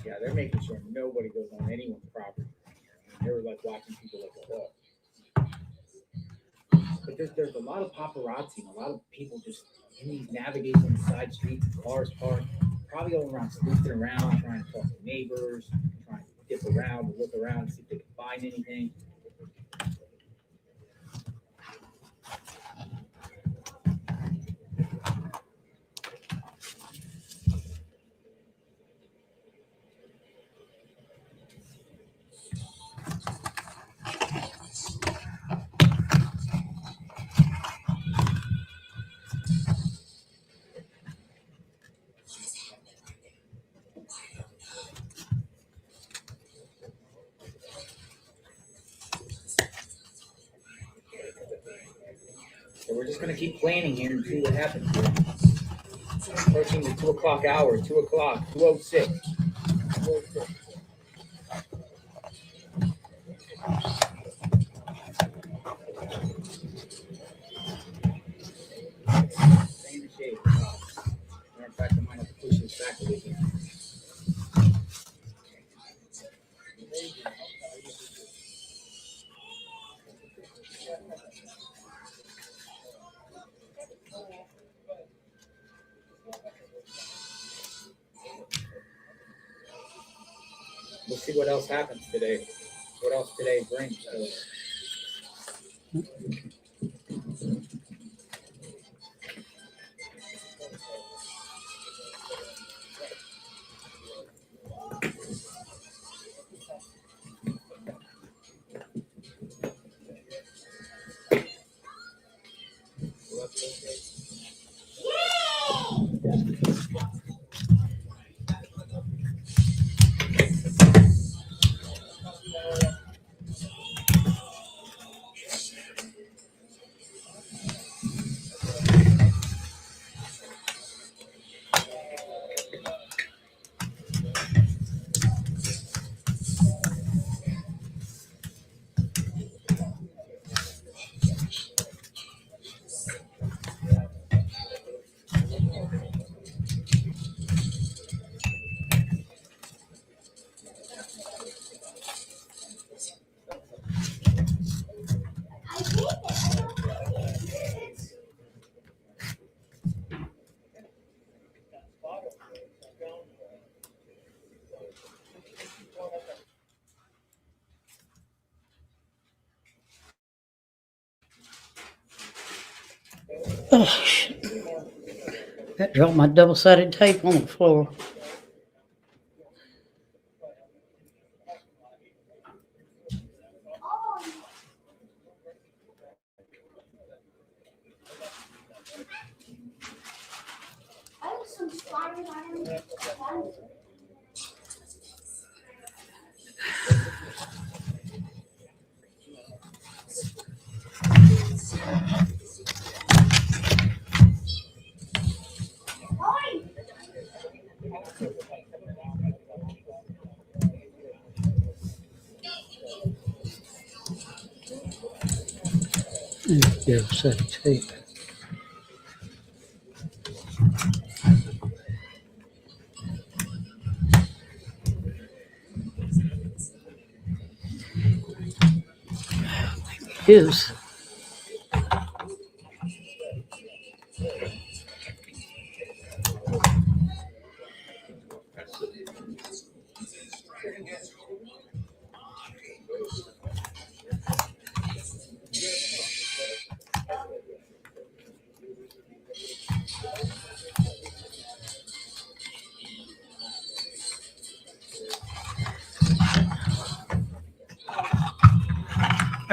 S2: Yeah, they're making sure nobody goes on anyone's property. They were like watching people like a hawk. But there's a lot of paparazzi and a lot of people just in these navigating on the side streets, cars parked, probably going around sleuthing around, trying to talk to neighbors, trying to dip around and look around and see if they can find anything. So we're just gonna keep planning here and see what happens here. Approaching the 2 o'clock hour, 2 o'clock, 2:06. 2:06. Same shape. Matter of fact, I might have to push this back a little bit. We'll see what else happens today. What else today brings to us.
S1: Oh, shit. That dropped my double-sided tape on the floor. Double-sided tape. Is.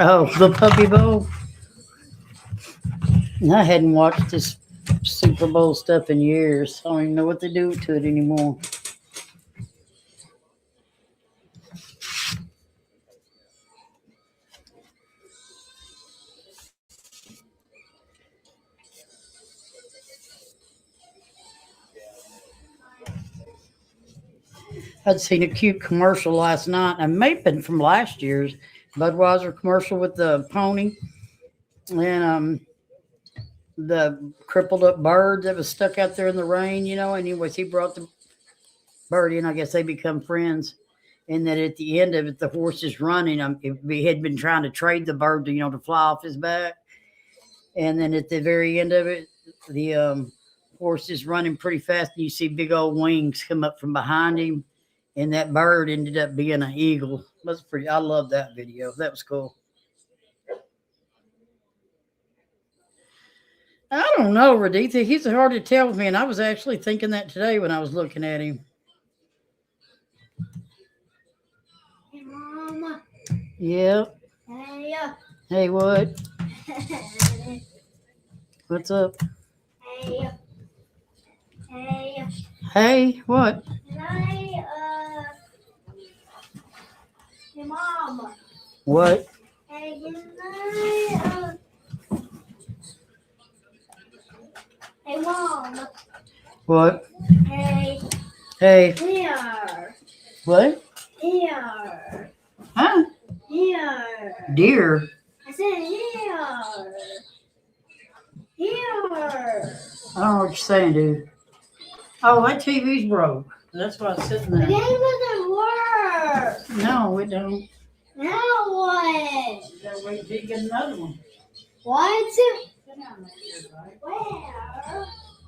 S1: Oh, the Puppy Bowl. I hadn't watched this Super Bowl stuff in years. I don't even know what they do to it anymore. I'd seen a cute commercial last night. It may have been from last year's Budweiser commercial with the pony and the crippled up bird that was stuck out there in the rain, you know. Anyways, he brought the bird in. I guess they become friends. And that at the end of it, the horse is running. He had been trying to trade the bird to, to fly off his back. And then at the very end of it, the horse is running pretty fast. And you see big old wings come up from behind him. And that bird ended up being an eagle. That's pretty. I love that video. That was cool. I don't know, Raditha. He's hard to tell with me, and I was actually thinking that today when I was looking at him.
S3: Hey, Mama.
S1: Yeah.
S3: Hey.
S1: Hey, what? What's up?
S3: Hey. Hey.
S1: Hey, what?
S3: Can I, hey, Mama.
S1: What?
S3: Hey, can I, hey, Mom.
S1: What?
S3: Hey.
S1: Hey.
S3: Here.
S1: What?
S3: Here.
S1: Huh?
S3: Here.
S1: Deer.
S3: I said here. Here.
S1: I don't know what you're saying, dude. Oh, that TV's broke. That's why it's sitting
S3: The
S1: there.
S3: game doesn't work.
S1: No, it don't.
S3: Now what?
S1: You gotta wait till you get another one.
S3: What?
S1: Sit down there, right?
S3: Where?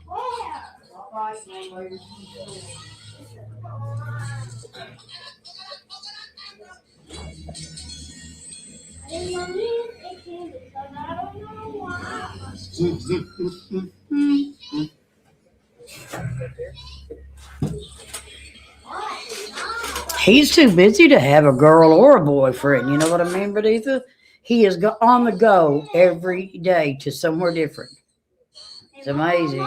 S3: Where?
S1: All right, now, ladies.
S3: I didn't want to take him because I don't know why.
S1: He's too busy to have a girl or a boyfriend. You know what I mean, Raditha? He is on the go every day to somewhere different. It's amazing.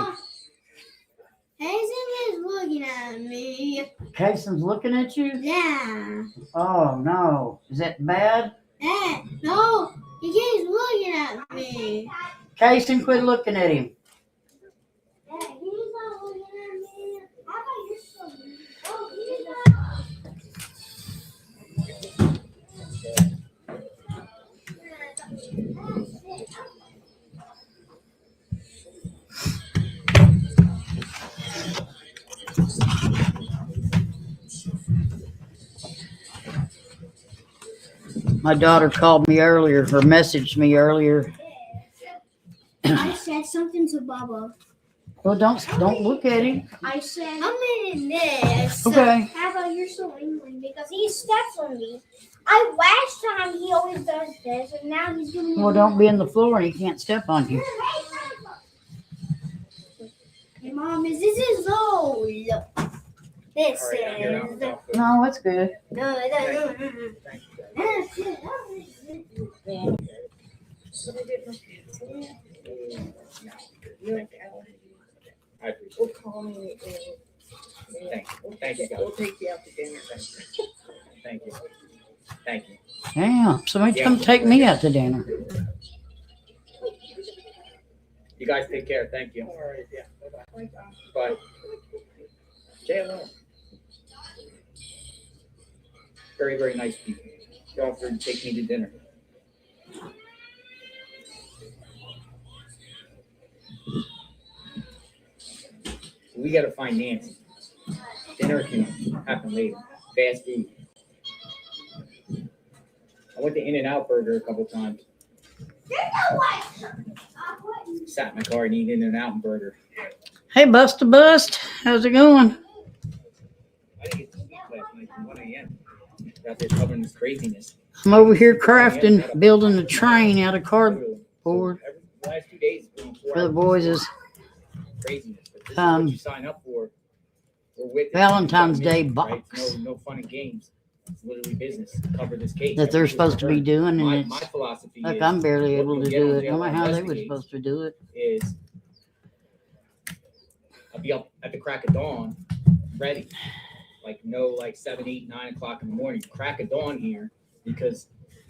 S3: Hazen is looking at me.
S1: Cason's looking at you?
S3: Yeah.
S1: Oh, no. Is that bad?
S3: Hey, no, he keeps looking at me.
S1: Cason, quit looking at him.
S3: Yeah, he's not looking at me. How about you're so mean? Oh, he's not.
S1: My daughter called me earlier or messaged me earlier.
S3: I said something to Bubba.
S1: Well, don't look at him.
S3: I said, I'm in this.
S1: Okay.
S3: How about you're so angry? Because he steps on me. Last time he always does this, and now he's doing
S1: Well, don't be in the floor and he can't step on you.
S3: Mom, is this old? This
S2: All right, I'm getting out
S3: is.
S2: without food.
S1: No, it's good.
S3: No.
S2: Thank you, guys.
S4: Should I get my pants on? Milk allergy.
S2: I appreciate
S4: We'll
S2: it.
S4: call me and
S2: Thank you.
S4: we'll
S2: Thank you, guys.
S4: we'll take you out to dinner.
S2: Thank you. Thank you.
S1: Damn, somebody come take me out to dinner.
S2: You guys take care. Thank you.
S4: All right, yeah. Bye-bye.
S2: Bye. JLR. Very, very nice people. They offered to take me to dinner. We got to find Nancy. Dinner can happen later. Fast food. I went to In-N-Out Burger a couple times. Sat in my car and eat In-N-Out Burger.
S1: Hey, Busta Bust, how's it going?
S2: I didn't get to sleep last night from 1 a.m. Out there covering this craziness.
S1: I'm over here crafting, building a train out of cardboard
S2: The last 2 days has been
S1: for the boys. Is
S2: craziness. But this is what you sign up for. We're with it.
S1: Valentine's Day
S2: Right?
S1: box
S2: No fun and games. It's literally business to cover this case.
S1: that they're supposed to be doing,
S2: My
S1: and it's
S2: philosophy
S1: like
S2: is,
S1: I'm barely
S2: what
S1: able
S2: you'll
S1: to
S2: get
S1: do
S2: on
S1: it. I don't know
S2: JLR
S1: how they were
S2: Investigates
S1: supposed to do it.
S2: is I'll be up at the crack of dawn, ready. Like 7, 8, 9 o'clock in the morning. Crack of dawn here, because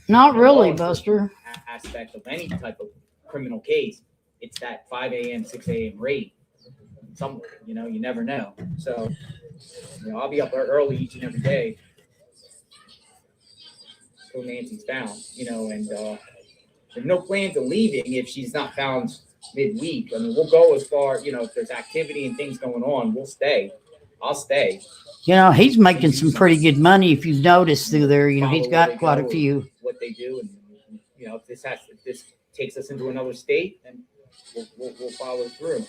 S1: Not
S2: the
S1: really,
S2: law
S1: Buster.
S2: enforcement aspect of any type of criminal case, it's that 5 a.m., 6 a.m. raid somewhere. You never know. So, I'll be up early each and every day till Nancy's found. And there's no plans of leaving if she's not found midweek. I mean, we'll go as far. If there's activity and things going on, we'll stay. I'll stay.
S1: He's making some pretty good money if you've noticed through there. He's
S2: Follow where
S1: got
S2: they
S1: quite
S2: go
S1: a few.
S2: What they do, and if this takes us into another state, then we'll follow through.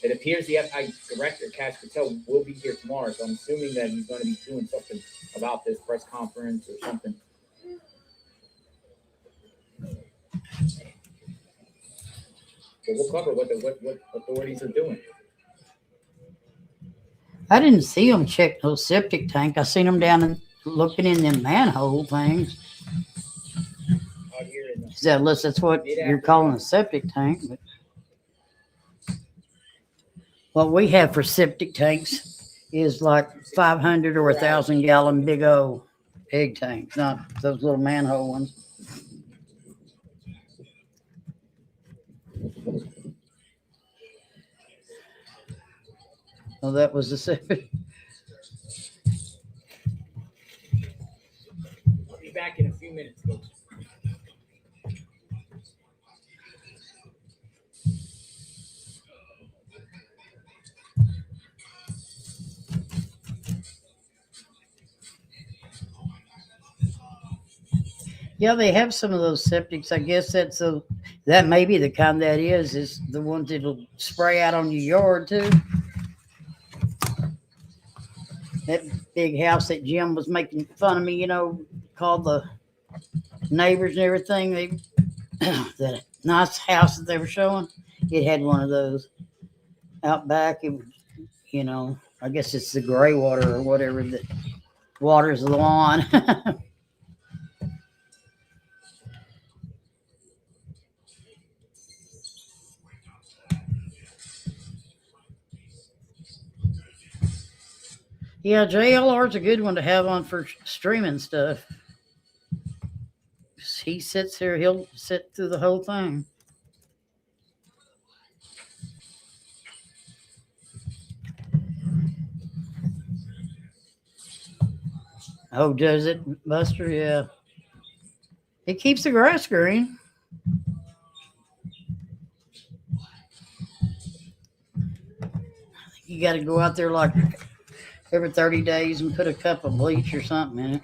S2: It appears the FBI director, Cash Patel, will be here tomorrow, so I'm assuming that he's going to be doing something about this press conference or something. But we'll cover what authorities are doing.
S1: I didn't see him check those septic tank. I seen him down and looking in them manhole things.
S2: Out here in the
S1: So unless that's what you're calling a septic tank. But what we have for septic tanks is like 500 or 1,000 gallon big old egg tanks, not those little manhole ones. Well, that was the septic.
S2: I'll be back in a few minutes, folks.
S1: Yeah, they have some of those septics. I guess that may be the kind that is the ones that'll spray out on your yard too. That big house that Jim was making fun of me, called the neighbors and everything. That nice house that they were showing, it had one of those out back. I guess it's the gray water or whatever that waters the lawn. Yeah, JLR's a good one to have on for streaming stuff. He sits there, he'll sit through the whole thing. Oh, does it, Buster? Yeah. It keeps the grass green. You got to go out there like every 30 days and put a cup of bleach or something in it.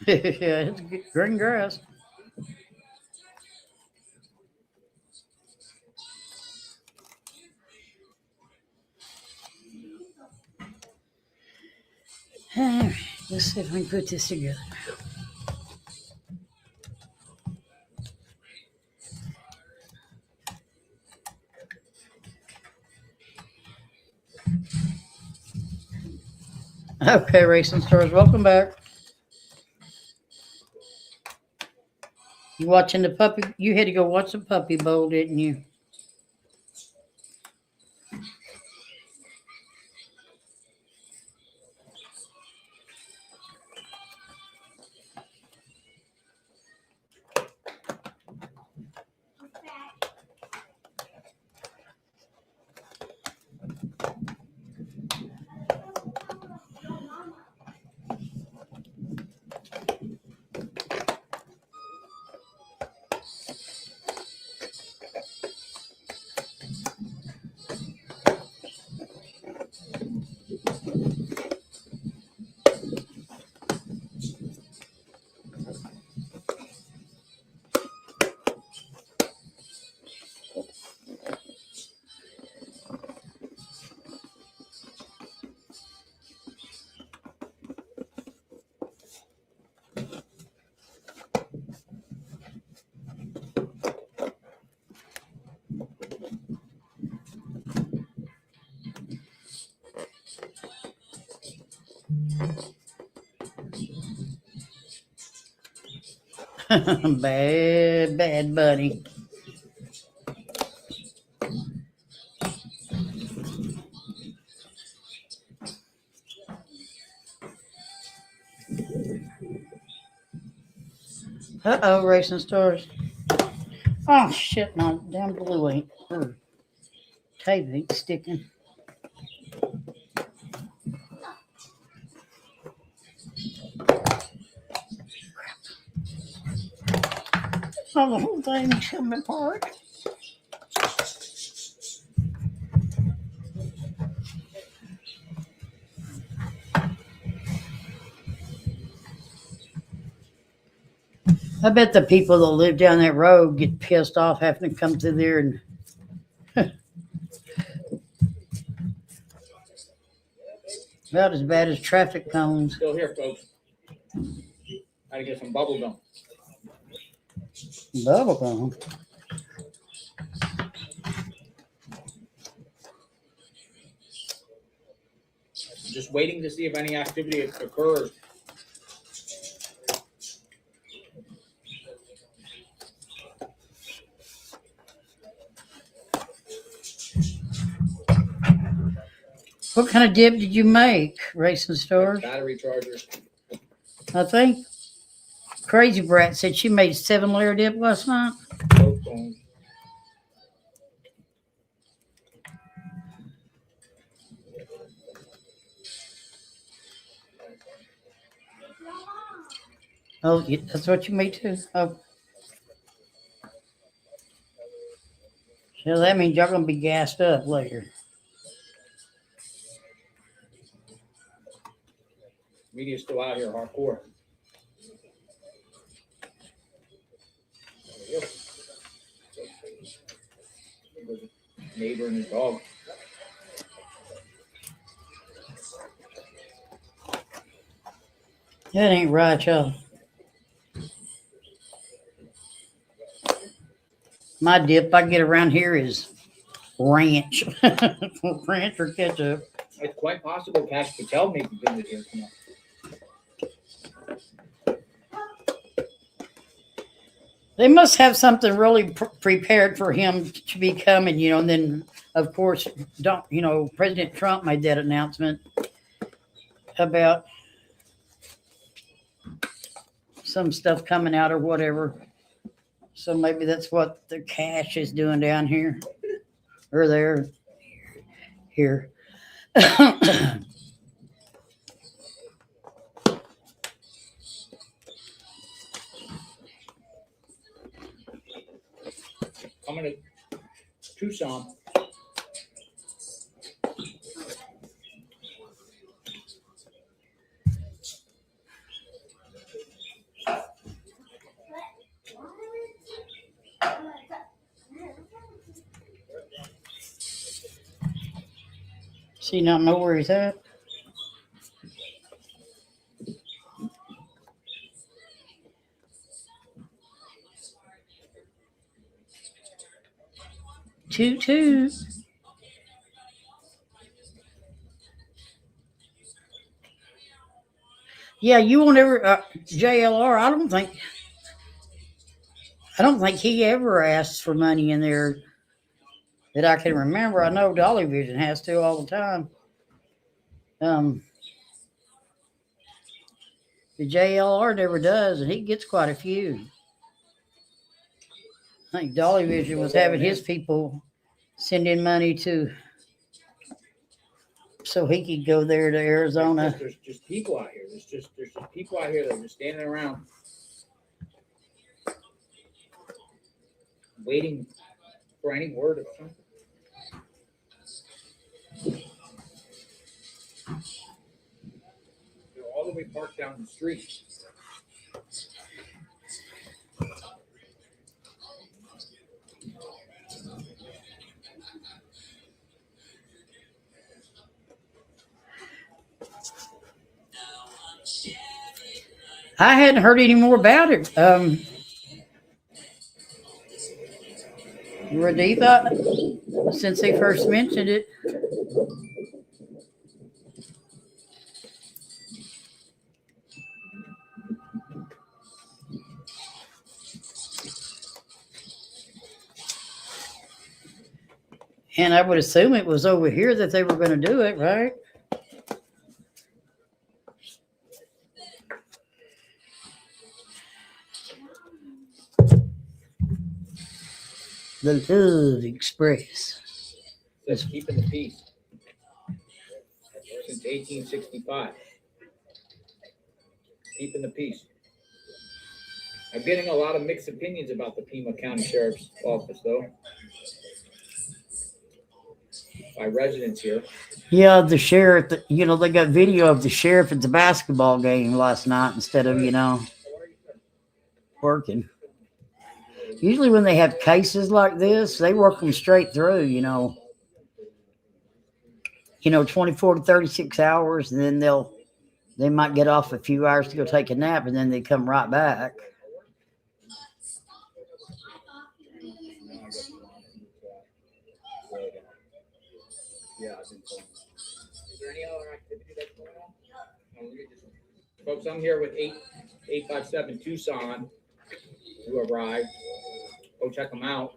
S1: Yeah, it's good green grass. All right, let's see if we can put this together. Okay, Racing Stars, welcome back. You watching the puppy? You had to go watch the Puppy Bowl, didn't you? Bad buddy. Uh-oh, Racing Stars. Oh, shit, my damn blue ain't. Tape ain't sticking. Oh, the whole thing's coming apart. I bet the people that live down that road get pissed off having to come through there and about as bad as traffic cones.
S2: Still here, folks. Gotta get some bubble gum.
S1: Bubble gum.
S2: Just waiting to see if any activity occurs.
S1: What kind of dip did you make, Racing Stars?
S2: Battery chargers.
S1: I think Crazy Brat said she made 7-layer dip last night.
S2: Both phones.
S1: Oh, that's what you made too? Oh. So that means y'all going to be gassed up later.
S2: Media's still out here, hardcore. There we go. Neighbor and his dog.
S1: That ain't right, y'all. My dip I get around here is ranch. Ranch or ketchup.
S2: It's quite possible Cash Patel may be doing it here tonight.
S1: They must have something really prepared for him to be coming, and then, of course, President Trump made that announcement about some stuff coming out or whatever. So maybe that's what the Cash is doing down here or there. Here.
S2: Coming to Tucson.
S1: See, not know where he's at. Toot toot. Yeah, you won't ever JLR. I don't think he ever asks for money in there that I can remember. I know Dolly Vision has to all the time. The JLR never does, and he gets quite a few. I think Dolly Vision was having his people send in money to, so he could go there to Arizona.
S2: There's just people out here. There's just people out here that are just standing around waiting for any word of something. They're all the way parked down the street.
S1: I hadn't heard any more about it. Raditha, since they first mentioned it. And I would assume it was over here that they were going to do it, right? The Love Express.
S2: Says keeping the peace since 1865. Keeping the peace. I'm getting a lot of mixed opinions about the Pima County Sheriff's Office, though, by residents here.
S1: Yeah, the sheriff, they got video of the sheriff at the basketball game last night instead of, working. Usually when they have cases like this, they work them straight through, 24 to 36 hours, and then they might get off a few hours to go take a nap, and then they come right back.
S2: Is there any other activity that's going on? Folks, I'm here with 857 Tucson, who arrived. Go check him out.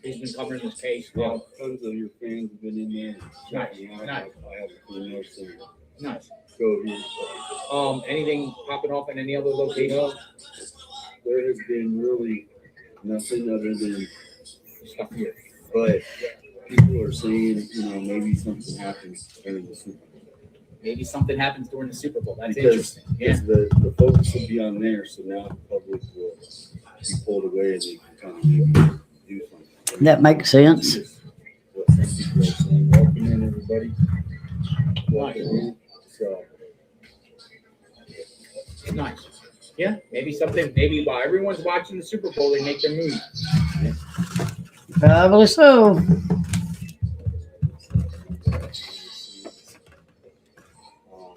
S2: He's been covering this case.
S5: Yeah, tons of your fans have been in there.
S2: Nice.
S5: I
S2: Nice.
S5: have a few notes to
S2: Nice.
S5: go here.
S2: Anything popping off in any other locations?
S5: There has been really nothing other than
S2: Stuff here.
S5: but people are saying, maybe something happens during the Super Bowl.
S2: Maybe something happens during the Super Bowl. That's
S5: Because
S2: interesting. Yeah.
S5: the focus will be on there, so now the public will be pulled away and they can kind of do something.
S1: That makes sense.
S5: What some people are saying, welcome in everybody. Welcome in. So
S2: Nice. Yeah. Maybe while everyone's watching the Super Bowl, they make their move.
S1: Probably so.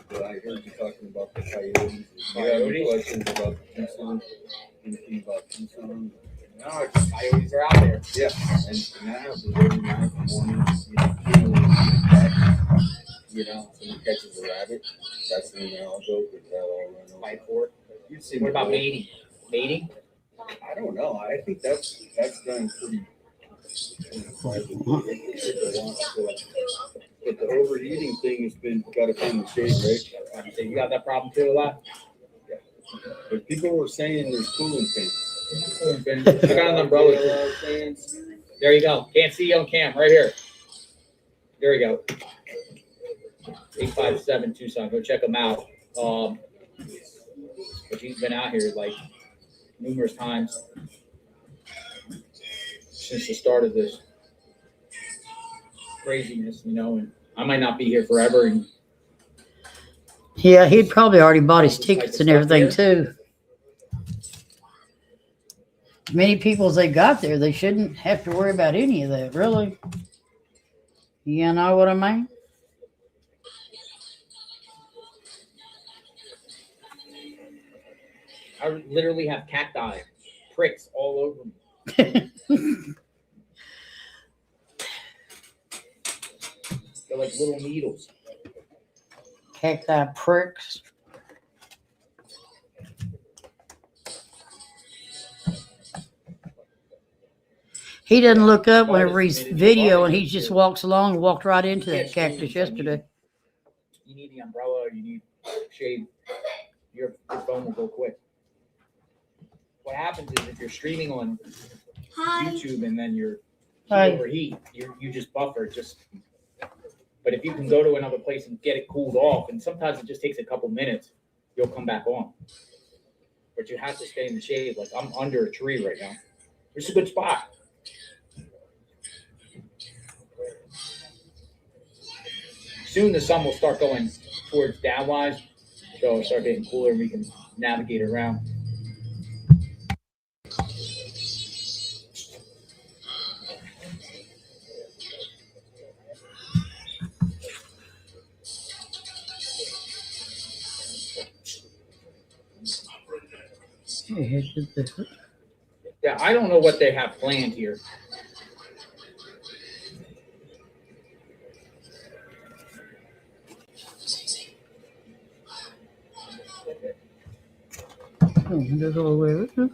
S5: But I heard you talking about the coyotes.
S2: Coyotes?
S5: Questions about Tucson. Anything about Tucson?
S2: No, coyotes are out there.
S5: Yeah. And now the early night in the morning, someone catches a rabbit. That's when they all go, but they'll all run over.
S2: Fight for it.
S5: You've seen
S2: What about
S5: the-
S2: mating? Mating?
S5: I don't know. I think that's done pretty privately. But the overeating thing has been got to find the shade, right?
S2: So you got that problem too a lot?
S5: But people were saying there's cooling fans.
S2: I got an umbrella.
S5: Fans.
S2: There you go. Can't see you on cam. Right here. There you go. 857 Tucson. Go check him out. But he's been out here like numerous times since the start of this craziness, and I might not be here forever. And
S1: Yeah, he'd probably already bought his tickets and everything too. As many people as they got there, they shouldn't have to worry about any of that, really. You know what I mean?
S2: I literally have cacti pricks all over me. They're like little needles.
S1: Cacti pricks. He doesn't look up whenever he's video, and he just walks along and walked right into that cactus yesterday.
S2: You need the umbrella, or you need shade. Your phone will go quick. What happens is if you're streaming on YouTube and then you overheat, you just buffer. But if you can go to another place and get it cooled off, and sometimes it just takes a couple minutes, you'll come back on. But you have to stay in the shade. Like I'm under a tree right now. This is a good spot. Soon the sun will start going towards downwise, so it'll start getting cooler and we can navigate around. Yeah, I don't know what they have planned here.
S1: Goes all the way with it.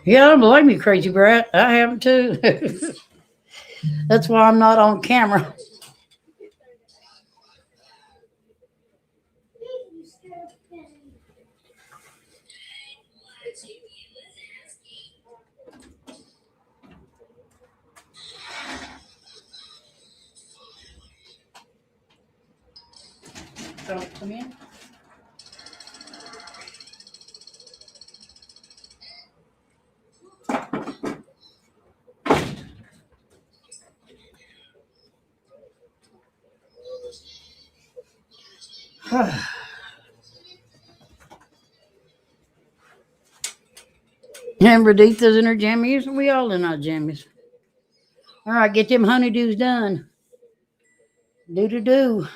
S1: Yeah, don't blame me, crazy brat. I have too. That's why I'm not on camera. Don't come in. Amber Deetha's in her jammies. We all in our jammies. All right, get them honeydews done. Do.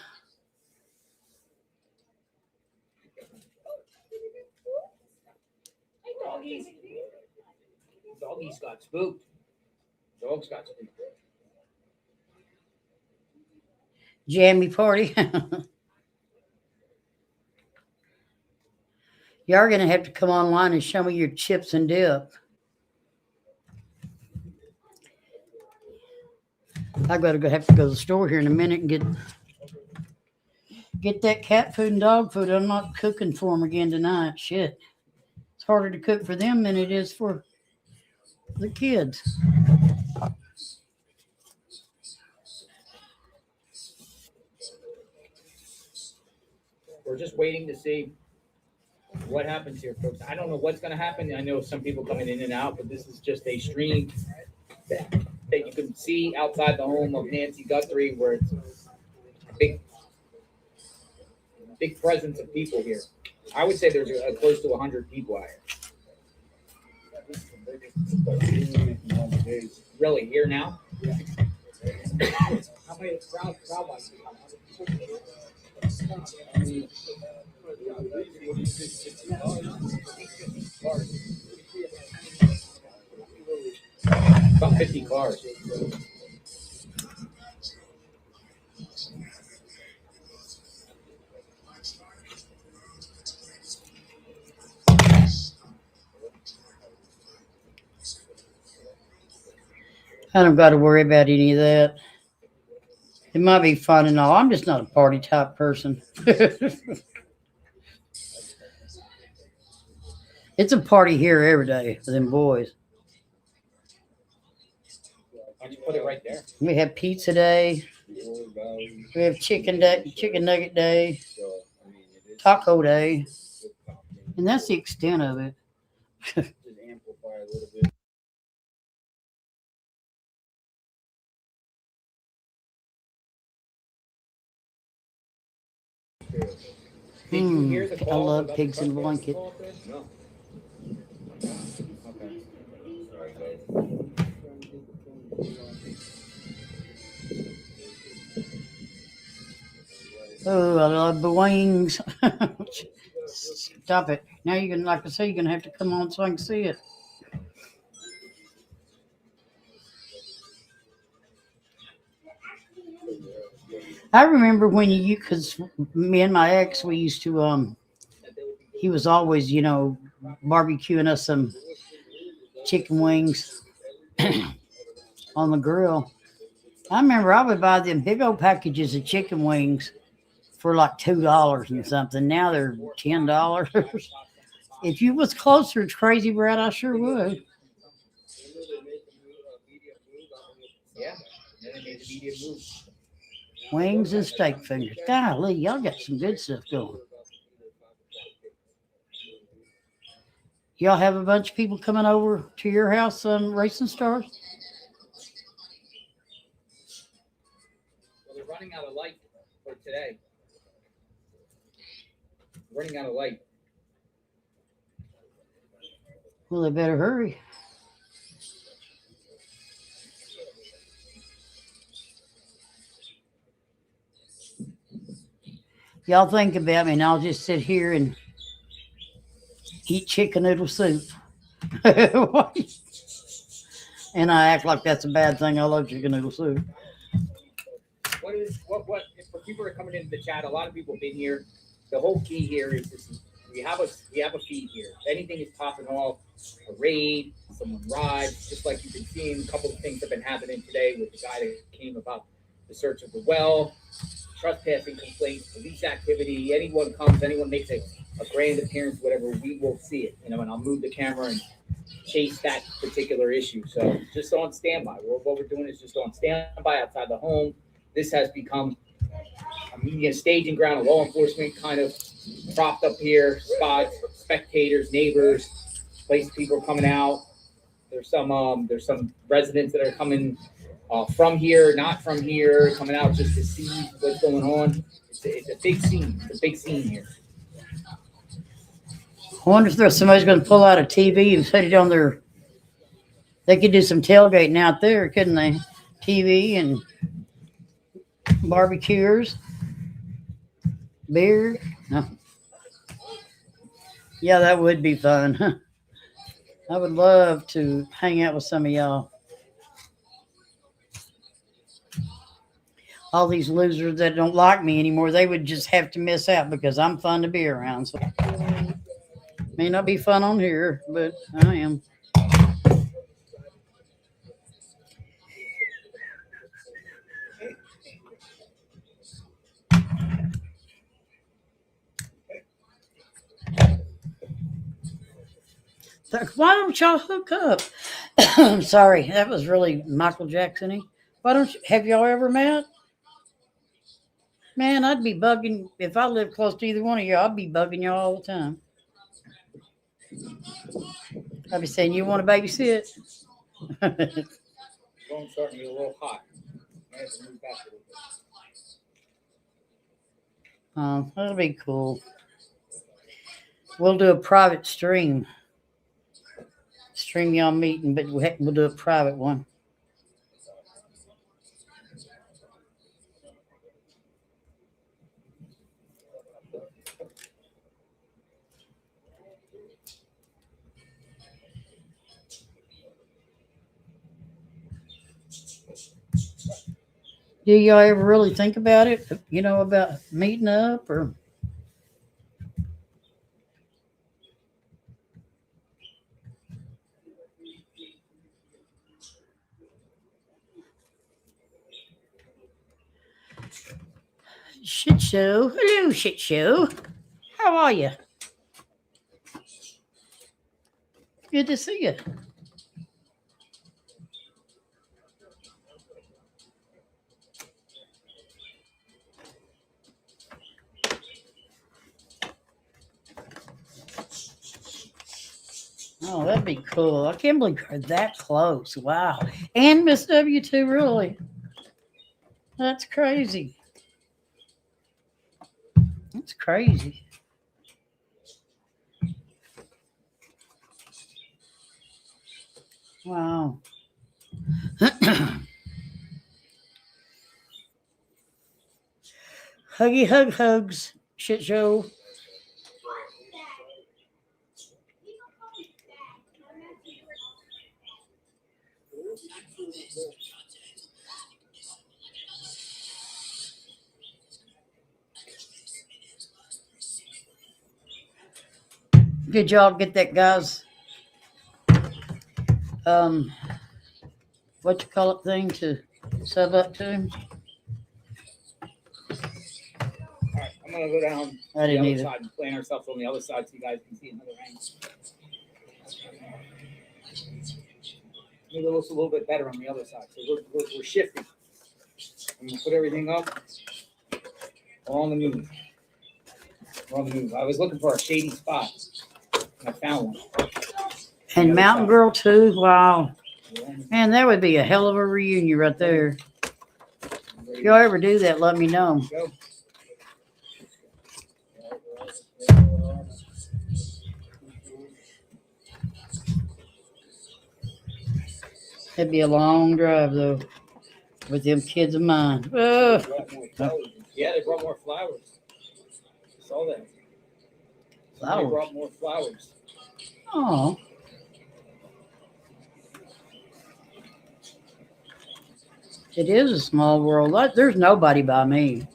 S2: Doggies got spooked. Dogs got spooked.
S1: Jammy party. You are going to have to come online and show me your chips and dip. I got to have to go to the store here in a minute and get that cat food and dog food. I'm not cooking for them again tonight. Shit. It's harder to cook for them than it is for the kids.
S2: We're just waiting to see what happens here, folks. I don't know what's going to happen. I know some people coming in and out, but this is just a stream that you can see outside the home of Nancy Guthrie, where it's a big presence of people here. I would say there's close to 100 people out here. Really, here now? How many crowd about 50 cars.
S1: I don't got to worry about any of that. It might be fun and all. I'm just not a party type person. It's a party here every day for them boys.
S2: Why don't you put it right there?
S1: We have pizza day. We have chicken nugget day, taco day, and that's the extent of it.
S5: Just amplify a little bit.
S2: Did you hear the
S1: I
S2: call
S1: love
S2: about
S1: pigs
S2: the
S1: in a
S2: truck
S1: blanket.
S2: call thing?
S5: No.
S2: Okay.
S5: Sorry, guys.
S1: Oh, I love the wings. Stop it. Now you're gonna, like I say, you're gonna have to come on so I can see it. I remember when you, because me and my ex, we used to, he was always, barbecuing us some chicken wings on the grill. I remember I would buy them big old packages of chicken wings for like $2 and something. Now they're $10. If you was closer to Crazy Brad, I sure would.
S2: Yeah. Then they made the media move.
S1: Wings and steak fingers. Golly, y'all got some good stuff going. Y'all have a bunch of people coming over to your house on Racing Stars?
S2: Well, they're running out of light for today. Running out of light.
S1: Well, they better hurry. Y'all think about me, and I'll just sit here and eat chicken noodle soup. And I act like that's a bad thing. I love chicken noodle soup.
S2: What if for people that are coming into the chat, a lot of people have been here. The whole key here is this: we have a feed here. If anything is popping off, a raid, someone rides, just like you've been seeing, a couple of things have been happening today with the guy that came about the search of the well, trespassing complaints, police activity. Anyone comes, anyone makes a grand appearance, whatever, we will see it. And I'll move the camera and chase that particular issue. So just on standby. What we're doing is just on standby outside the home. This has become a media staging ground, a law enforcement kind of propped up here, spots, spectators, neighbors, place people are coming out. There's some residents that are coming from here, not from here, coming out just to see what's going on. It's a big scene. It's a big scene here.
S1: I wonder if there's somebody's going to pull out a TV and put it on their. They could do some tailgating out there, couldn't they? TV and barbecuers, beer. No. Yeah, that would be fun. I would love to hang out with some of y'all. All these losers that don't like me anymore, they would just have to miss out because I'm fun to be around. So may not be fun on here, but I am. Why don't y'all hook up? I'm sorry, that was really Michael Jackson-y. Why don't you, have y'all ever met? Man, I'd be bugging, if I lived close to either one of y'all, I'd be bugging y'all all the time. I'd be saying, you want to babysit?
S2: Phone's starting to get a little hot. I have to move back a little bit.
S1: Oh, that'll be cool. We'll do a private stream. Stream y'all meeting, but we'll do a private one. Do y'all ever really think about it? About meeting up or? Shit show. Hello, shit show. How are you? Good to see you. Oh, that'd be cool. I can't believe you're that close. Wow. And Miss W too, really. That's crazy. That's crazy. Wow. Huggy hugs. Shit show. Did y'all get that guy's what you call it thing to sub up to him?
S2: All right, I'm gonna go down
S1: I
S2: the
S1: didn't
S2: other
S1: either.
S2: side and plan ourselves on the other side so you guys can see another angle. Maybe it looks a little bit better on the other side. So we're shifting. I'm gonna put everything up. We're on the move. We're on the move. I was looking for a shady spot, and I found one.
S1: And Mountain Girl too. Wow. Man, that would be a hell of a reunion right there. If y'all ever do that, let me know.
S2: Go.
S1: It'd be a long drive though, with them kids of mine. Ugh.
S2: Yeah, they brought more flowers. Saw that. They
S1: Flowers.
S2: brought more flowers.
S1: Oh. It is a small world. There's nobody by me.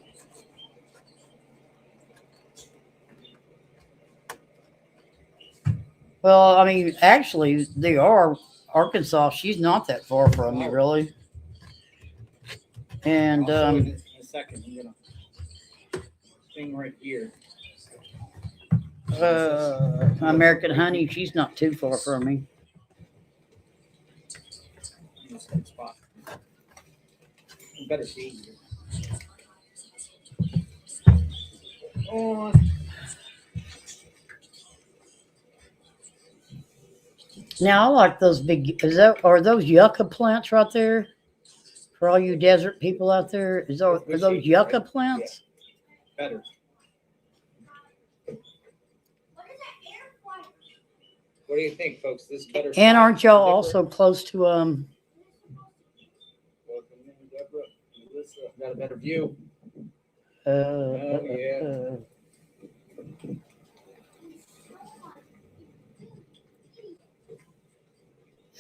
S1: Well, I mean, actually, they are. Arkansas, she's not that far from me, really. And
S2: I'll show you in a second. I'm gonna thing right here.
S1: American Honey, she's not too far from me.
S2: This good spot. You better see here. On.
S1: Now, I like those big. Are those yucca plants right there? For all you desert people out there, are those yucca plants?
S2: Yeah. Better. What do you think, folks? This better.
S1: And aren't y'all also close to
S2: Got a better view.
S1: yeah.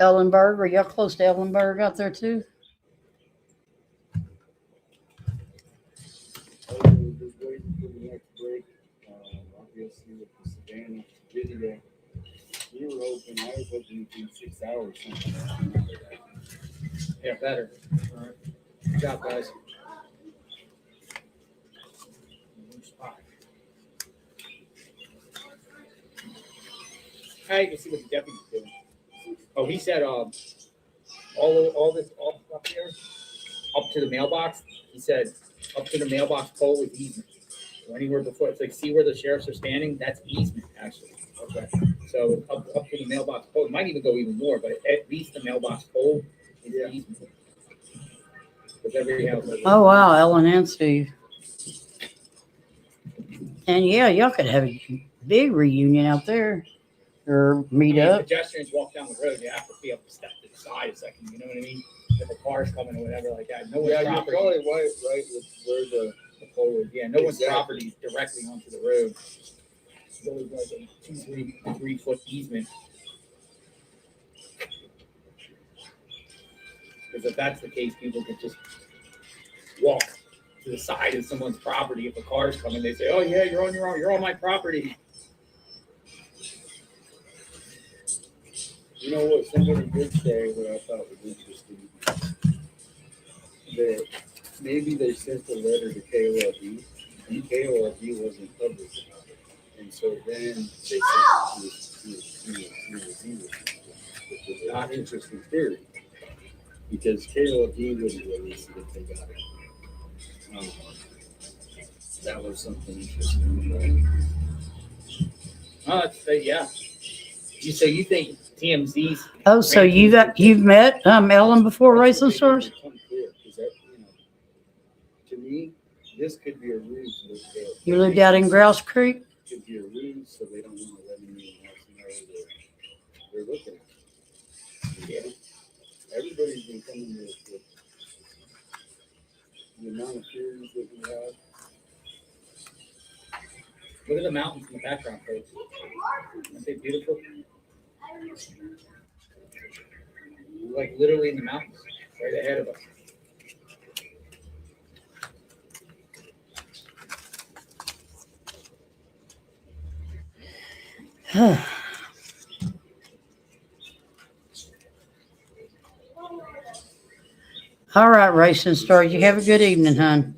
S1: Ellenberg? Are y'all close to Ellenberg out there too?
S5: Just waiting for the next break. Obviously, with the Savannah video, we were hoping, I was hoping it'd be 6 hours. Something.
S2: Yeah, better. All right. Good job, guys. Hey, you can see what the deputy's doing. Oh, he said, all this up here, up to the mailbox. He said, up to the mailbox pole is easement. So anywhere before, it's like, see where the sheriffs are standing? That's easement, actually. Okay. So up to the mailbox pole, it might even go even more, but at least the mailbox pole is easement.
S1: Oh wow, Ellen and Steve. And yeah, y'all could have a big reunion out there. Or meet up.
S2: Pedestrians walk down the road, you have to be able to step to the side a second, you know what I mean? If a car's coming or whatever like that. No one's property.
S5: You're probably right with where the
S2: pole is. Yeah, no one's property is directly onto the road. It's always like a 2-3 foot easement. Because if that's the case, people could just walk to the side of someone's property. If a car's coming, they say, "Oh yeah, you're on your own. You're on my property."
S5: You know what somebody did say that I thought was interesting? That maybe they sent a letter to KOLD, and KOLD wasn't public about it. And so then they sent it to the zero, which is an interesting theory. Because KOLD wouldn't release it if they got it. That was something interesting.
S2: Yeah. You think TMZ's?
S1: Oh, so you've met Ellen before Racing Stars?
S5: To me, This could be a ruse.
S1: You lived out in Grouse Creek?
S5: Could be a ruse, so they don't want to let anyone else know that they're looking at it. Yeah. Everybody's been coming with the amount of theories that we have.
S2: Look at the mountains in the background, folks. Aren't they beautiful? We're like literally in the mountains, right ahead of us.
S1: All right, Racing Star. You have a good evening, hon.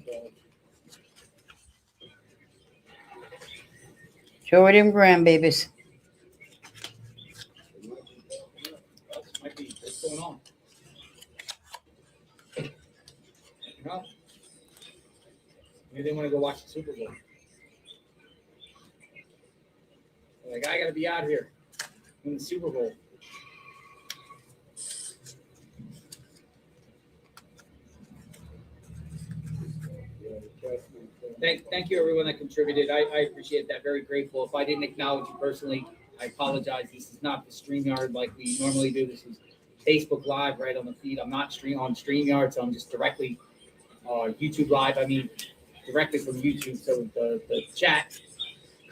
S1: Enjoy them grandbabies.
S2: Might be what's going on. You know? Maybe they want to go watch the Super Bowl. They're like, I gotta be out here in the Super Bowl. Thank you, everyone that contributed. I appreciate that. Very grateful. If I didn't acknowledge you personally, I apologize. This is not the StreamYard like we normally do. This is Facebook Live right on the feed. I'm not on StreamYard, so I'm just directly YouTube Live. I mean, directly from YouTube. So the chat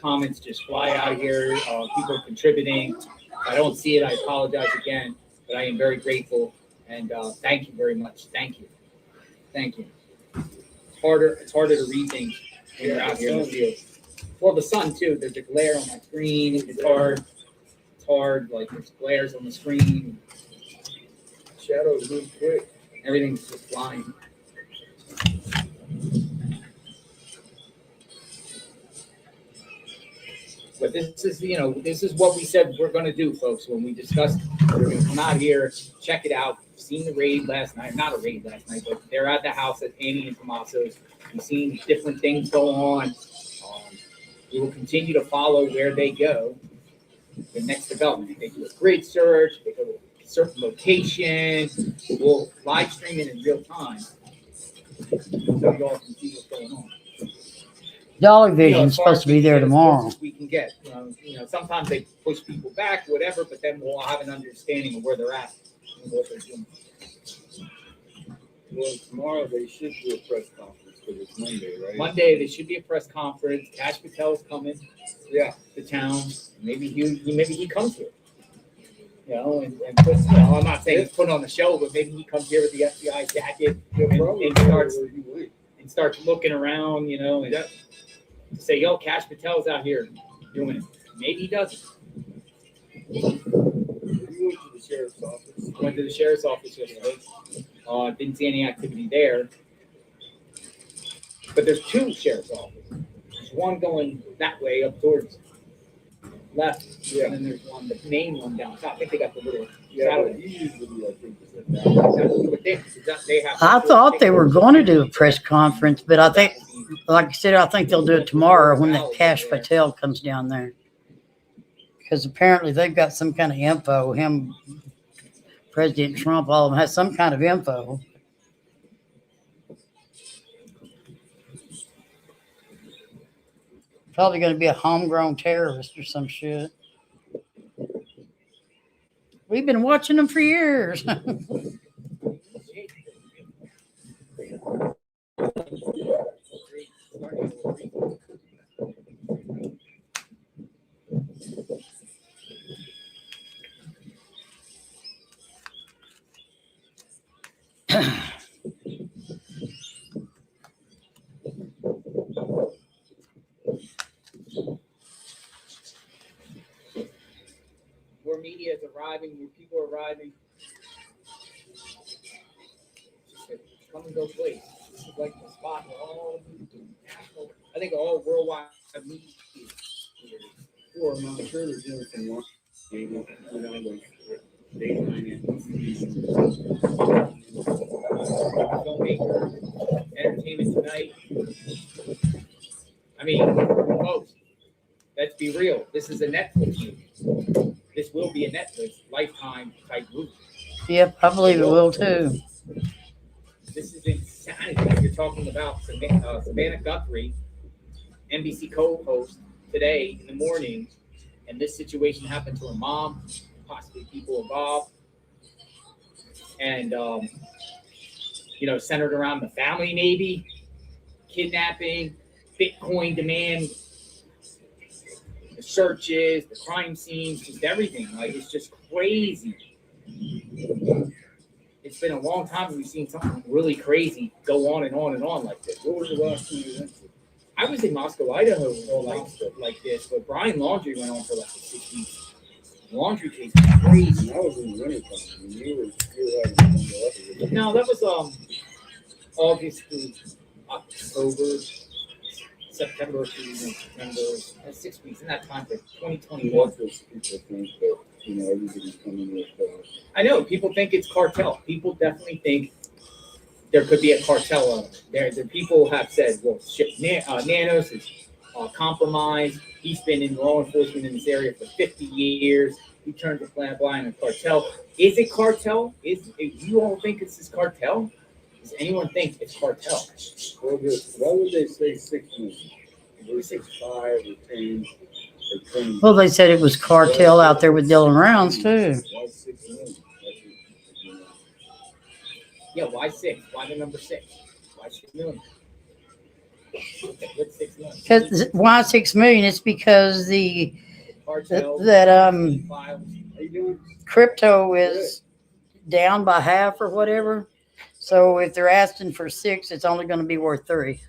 S2: comments just fly out here. People are contributing. If I don't see it, I apologize again. But I am very grateful. And thank you very much. Thank you. Thank you. It's harder to read things when you're out here in the field. Well, the sun too. There's a glare on my screen. It's hard. It's hard. Like there's glares on the screen.
S5: Shadows move quick.
S2: Everything's just flying. But this is what we said we're going to do, folks. When we discussed, we're going to come out here, check it out. We've seen the raid last night. Not a raid last night, but they're at the house at Annie and Tomaso's. We've seen different things go on. We will continue to follow where they go. The next development. If they do a grid search, they go to a certain location. We'll live stream it in real time, so you all can see what's going on.
S1: Dollar Vision's supposed to be there tomorrow.
S2: As we can get. Sometimes they push people back, whatever, but then we'll have an understanding of where they're at and what they're doing.
S5: Well, tomorrow they should do a press conference because it's Monday, right?
S2: Monday, there should be a press conference. Cash Patel's coming, to town. Maybe he comes here. And puts, I'm not saying he's putting on the show, but maybe he comes here with the FBI jacket and starts looking around, and to say, yo, Cash Patel's out here doing it. Maybe he doesn't.
S5: You went to the sheriff's office.
S2: Went to the sheriff's office yesterday. Didn't see any activity there. But there's two sheriff's offices. There's one going that way up towards left, and then there's one, the main one down top. I think they got the little.
S5: But usually I think
S1: I thought they were going to do a press conference, but I think, like I said, I think they'll do it tomorrow when that Cash Patel comes down there. Because apparently they've got some kind of info. Him, President Trump, all of them has some kind of info. Probably going to be a homegrown terrorist or some shit. We've been watching them for years.
S2: More media is arriving, more people are arriving. Come and go place. This is like the spot where all national, I think all worldwide media is.
S5: Well, I'm sure they're doing some more.
S2: Filmmakers, entertainment tonight. I mean, folks, let's be real. This is a Netflix movie. This will be a Netflix lifetime type movie.
S1: Yep, I believe it will too.
S2: This is insanity. You're talking about Savannah Guthrie, NBC co-host, today in the morning, and this situation happened to her mom, possibly people involved, and centered around the family, maybe kidnapping, Bitcoin demand, the searches, the crime scenes, just everything. Like, it's just crazy. It's been a long time we've seen something really crazy go on and on and on like this.
S5: What was the last time you went to?
S2: I was in Moscow, Idaho, like this, but Brian Laundrie went on for like 6 weeks. Laundry case was crazy.
S5: And I was in the winter time. And you were having fun.
S2: No, that was August to October, September to November. That's 6 weeks in that time for 2021.
S5: People think that, everybody's coming with.
S2: I know people think it's cartel. People definitely think there could be a cartel on it. There people have said, well, Nanos is compromised. He's been in law enforcement in this area for 50 years. He turned a blind on cartel. Is it cartel? You all think it's this cartel? Does anyone think it's cartel?
S5: Why would they say 6 months? Versus 5 or 10 or 20?
S1: Well, they said it was cartel out there with Dylan Rounds too.
S5: Why 6 months?
S2: Yeah, why 6? Why the number 6? Why 6 million? Okay, what's 6 million?
S1: Because why 6 million? It's because
S2: Cartel, files.
S5: How you doing?
S1: crypto is down by half or whatever. So if they're asking for 6, it's only going to be worth 3.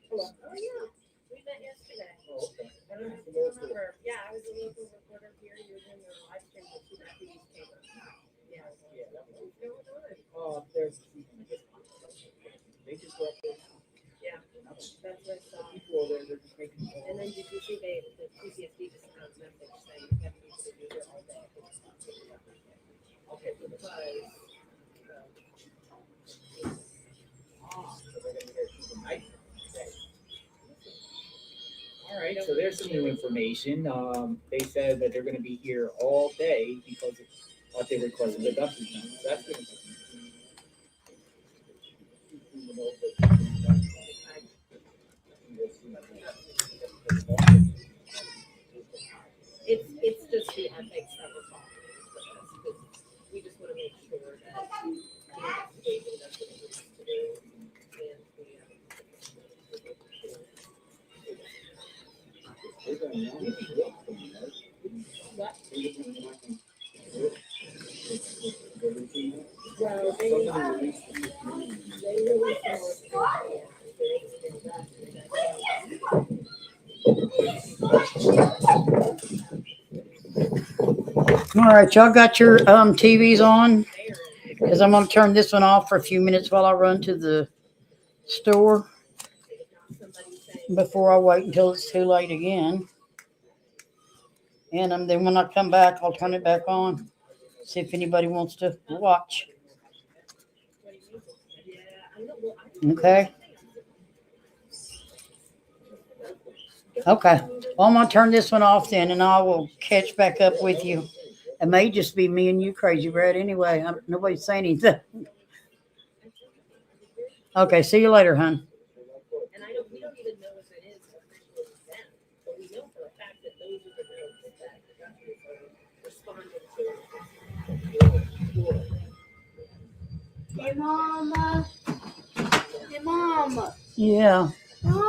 S4: Hello. Oh, yeah. We met yesterday.
S2: Oh, okay.
S4: I don't remember. Yeah, I was a local reporter here. You were doing the live stream with Kidnapped Nancy Guthrie. Yeah. What's going on?
S2: There's they just left it.
S4: Yeah. That's what I saw.
S2: People are there, they're just making.
S4: And then did you see the PTSD just found a message saying you have to be here all day?
S2: Okay,
S4: Because
S2: so they're gonna be there through the night. Okay. All right, so there's some new information. They said that they're going to be here all day because of what they requested the Guthrie. So that's good.
S4: it's just the ethics that we're talking about. Because we just want to make sure that the investigation does what it needs to do. Well, they really
S1: All right, y'all got your TVs on? Because I'm going to turn this one off for a few minutes while I run to the store before I wait until it's too late again. And then when I come back, I'll turn it back on. See if anybody wants to watch. Okay. Okay. Well, I'm going to turn this one off then, and I will catch back up with you. It may just be me and you, Crazy Brad. Anyway, nobody's saying anything. Okay. See you later, hon.
S4: And we don't even know if it is officially them, but we know for a fact that those are the notes that the Guthries are responding to.
S3: Hey, Mama. Hey, Mama.
S1: Yeah.
S3: Mama.